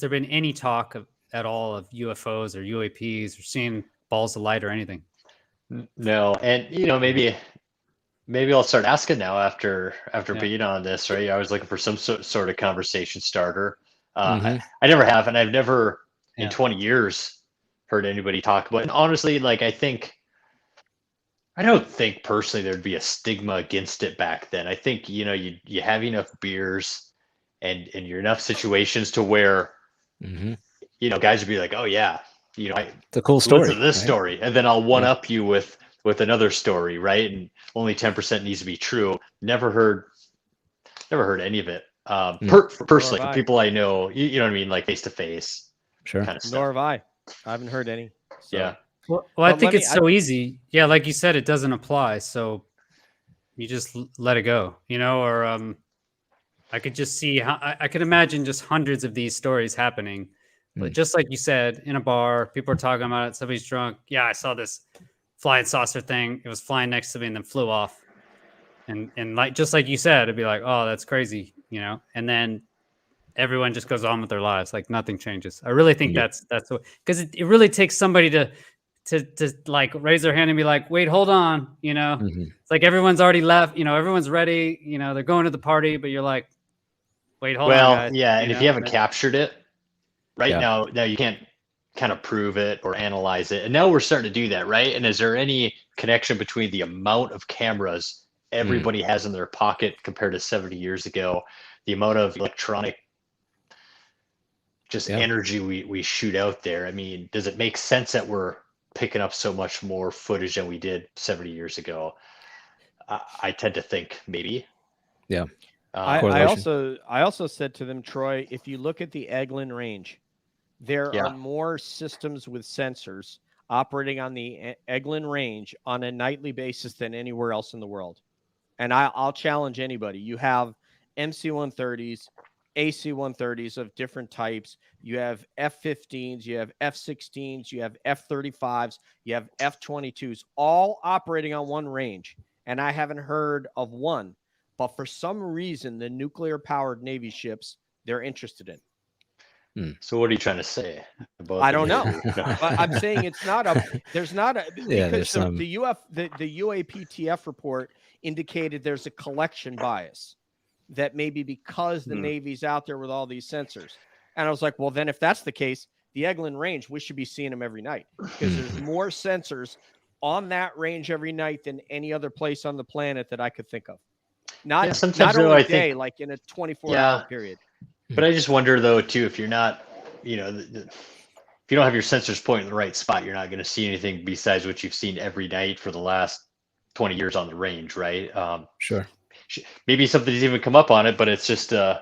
there been any talk at all of UFOs or UAPs or seeing balls of light or anything? No. And, maybe I'll start asking now after being on this, right? I was looking for some sort of conversation starter. I never have, and I've never in 20 years heard anybody talk about it. And honestly, like I don't think personally there'd be a stigma against it back then. I think, you have enough beers and you're enough situations to where, guys would be like, oh yeah, it's a cool story. Listen to this story, and then I'll one up you with another story, right? And only 10% needs to be true. Never heard any of it. Personally, for people I know, you know what I mean, like face to face, sure. Kind of stuff. Nor have I. I haven't heard any. So. Yeah. Well, I think it's so easy. Yeah, like you said, it doesn't apply. So you just let it go, or I could just see how I could imagine just hundreds of these stories happening. But just like you said, in a bar, people are talking about it. Somebody's drunk. Yeah, I saw this flying saucer thing. It was flying next to me and then flew off. And like just like you said, it'd be like, oh, that's crazy, And then everyone just goes on with their lives, like nothing changes. I really think that's because it really takes somebody to like raise their hand and be like, wait, hold on, It's like everyone's already left, everyone's ready, they're going to the party, but you're like, wait, hold on. Guys, yeah, and if you haven't captured it now you can't kind of prove it or analyze it. And now we're starting to do that, right? And is there any connection between the amount of cameras everybody has in their pocket compared to 70 years ago, the amount of electronic just Yeah. energy we shoot out there. I mean, does it make sense that we're picking up so much more footage than we did 70 years ago? I tend to think maybe. Yeah. I Correlation. also said to them, Troy, if you look at the Eglin range, there Yeah. are more systems with sensors operating on the Eglin range on a nightly basis than anywhere else in the world. And I'll challenge anybody. You have MC-130s, AC-130s of different types. You have F-15s, you have F-16s, you have F-35s, you have F-22s, all operating on one range. And I haven't heard of one. But for some reason, the nuclear-powered Navy ships, they're interested in. So what are you trying to say about I the don't know. Navy? But I'm saying it's not a. There's not a Yeah, there's because some. the UAPTF report indicated there's a collection bias that maybe because the Navy's out there with all these sensors. And I was like, well, then if that's the case, the Eglin range, we should be seeing them every night because there's more sensors on that range every night than any other place on the planet that I could think of. Not sometimes not though, only I day, think, like in a 24-hour period. but I just wonder though too, if you're not, if you don't have your sensors pointing in the right spot, you're not going to see anything besides what you've seen every night for the last 20 years on the range, right? Sure. Maybe something's even come up on it, but it's just I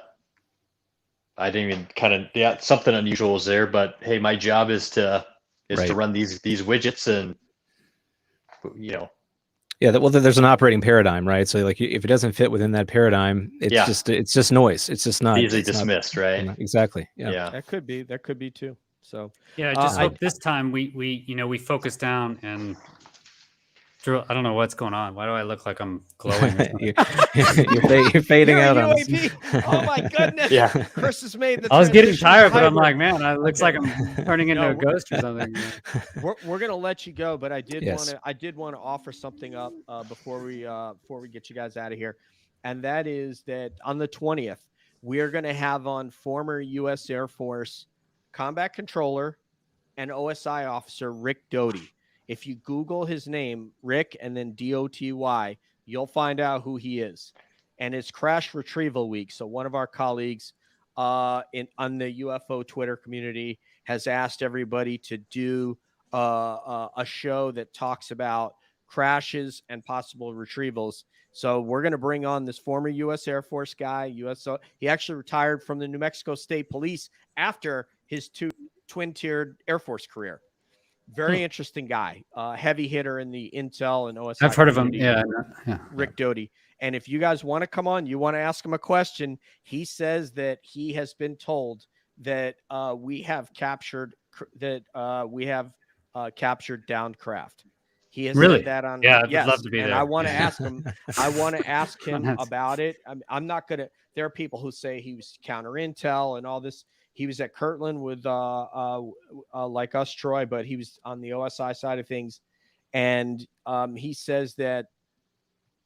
didn't even something unusual is there. But hey, my job is to Right. run these widgets, and Yeah, well, there's an operating paradigm, right? So, like, if it doesn't fit within that paradigm, it's just noise. It's just not easily it's not- dismissed, right? exactly. Yeah. Yeah. That could be too. So Yeah, I just hope this time we focus down and Drew, I don't know what's going on. Why do I look like I'm glowing? Or something? You're fading You're out a on us. UAP. Oh my goodness. Yeah. Chris has made the I was getting transition tired, but I'm hybrid. like, man, it looks like I'm turning into No, a ghost or something. We're gonna let you go, but I did Yes. want to offer something up before we get you guys out of here, and that is that on the 20th we are gonna have on former U.S. Air Force combat controller and OSI officer Rick Doty. If you Google his name, Rick, and then DOTY, you'll find out who he is. And it's Crash Retrieval Week. So one of our colleagues on the UFO Twitter community has asked everybody to do a show that talks about crashes and possible retrievals. So we're going to bring on this former U.S. Air Force guy. He actually retired from the New Mexico State Police after his twin-tiered Air Force career. Very interesting guy, heavy hitter in the Intel and OSI. I've heard of him. community. Yeah. Rick Doty. And if you guys want to come on, you want to ask him a question, he says that he has been told that we have captured downed craft. He has Really? said that on. Yeah, I'd yes, love to be and there. I want to ask him. I want to ask him That's- about it. I'm not gonna. There are people who say he was counter intel and all this. He was at Kirtland with like us, Troy, but he was on the OSI side of things. And he says that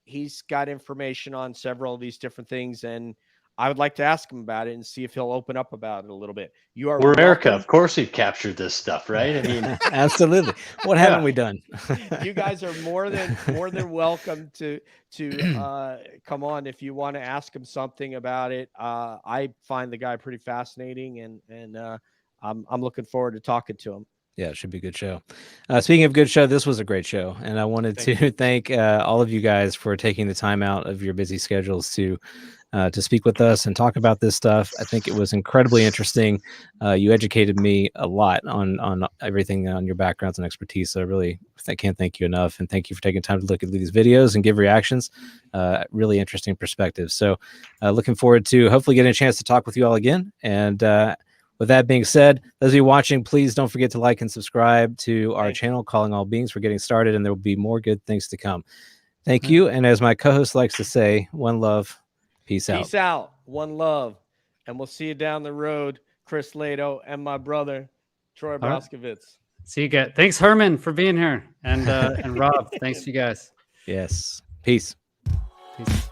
he's got information on several of these different things. And I would like to ask him about it and see if he'll open up about it a little bit. We're America. Of course we've captured this stuff, right? I mean, Absolutely. What haven't we done? You guys are more than welcome to come on if you want to ask him something about it. I find the guy pretty fascinating, and I'm looking forward to talking to him. Yeah, it should be a good show. Speaking of good show, this was a great show, and I wanted to thank all of you guys for taking the time out of your busy schedules to speak with us and talk about this stuff. I think it was incredibly interesting. You educated me a lot on everything on your backgrounds and expertise. So I can't thank you enough, and thank you for taking time to look at these videos and give reactions. Really interesting perspectives. So looking forward to hopefully getting a chance to talk with you all again. And with that being said, those of you watching, please don't forget to like and subscribe to our channel, Calling All Beings. We're getting started, and there will be more good things to come. Thank you. And as my co-host likes to say, one love. Peace out. Peace out. One love. And we'll see you down the road, Chris Lato and my brother, Troy Broskowitz. See you guys. Thanks, Herman, for being here. And Rob, thanks to you guys. Yes. Peace. Peace.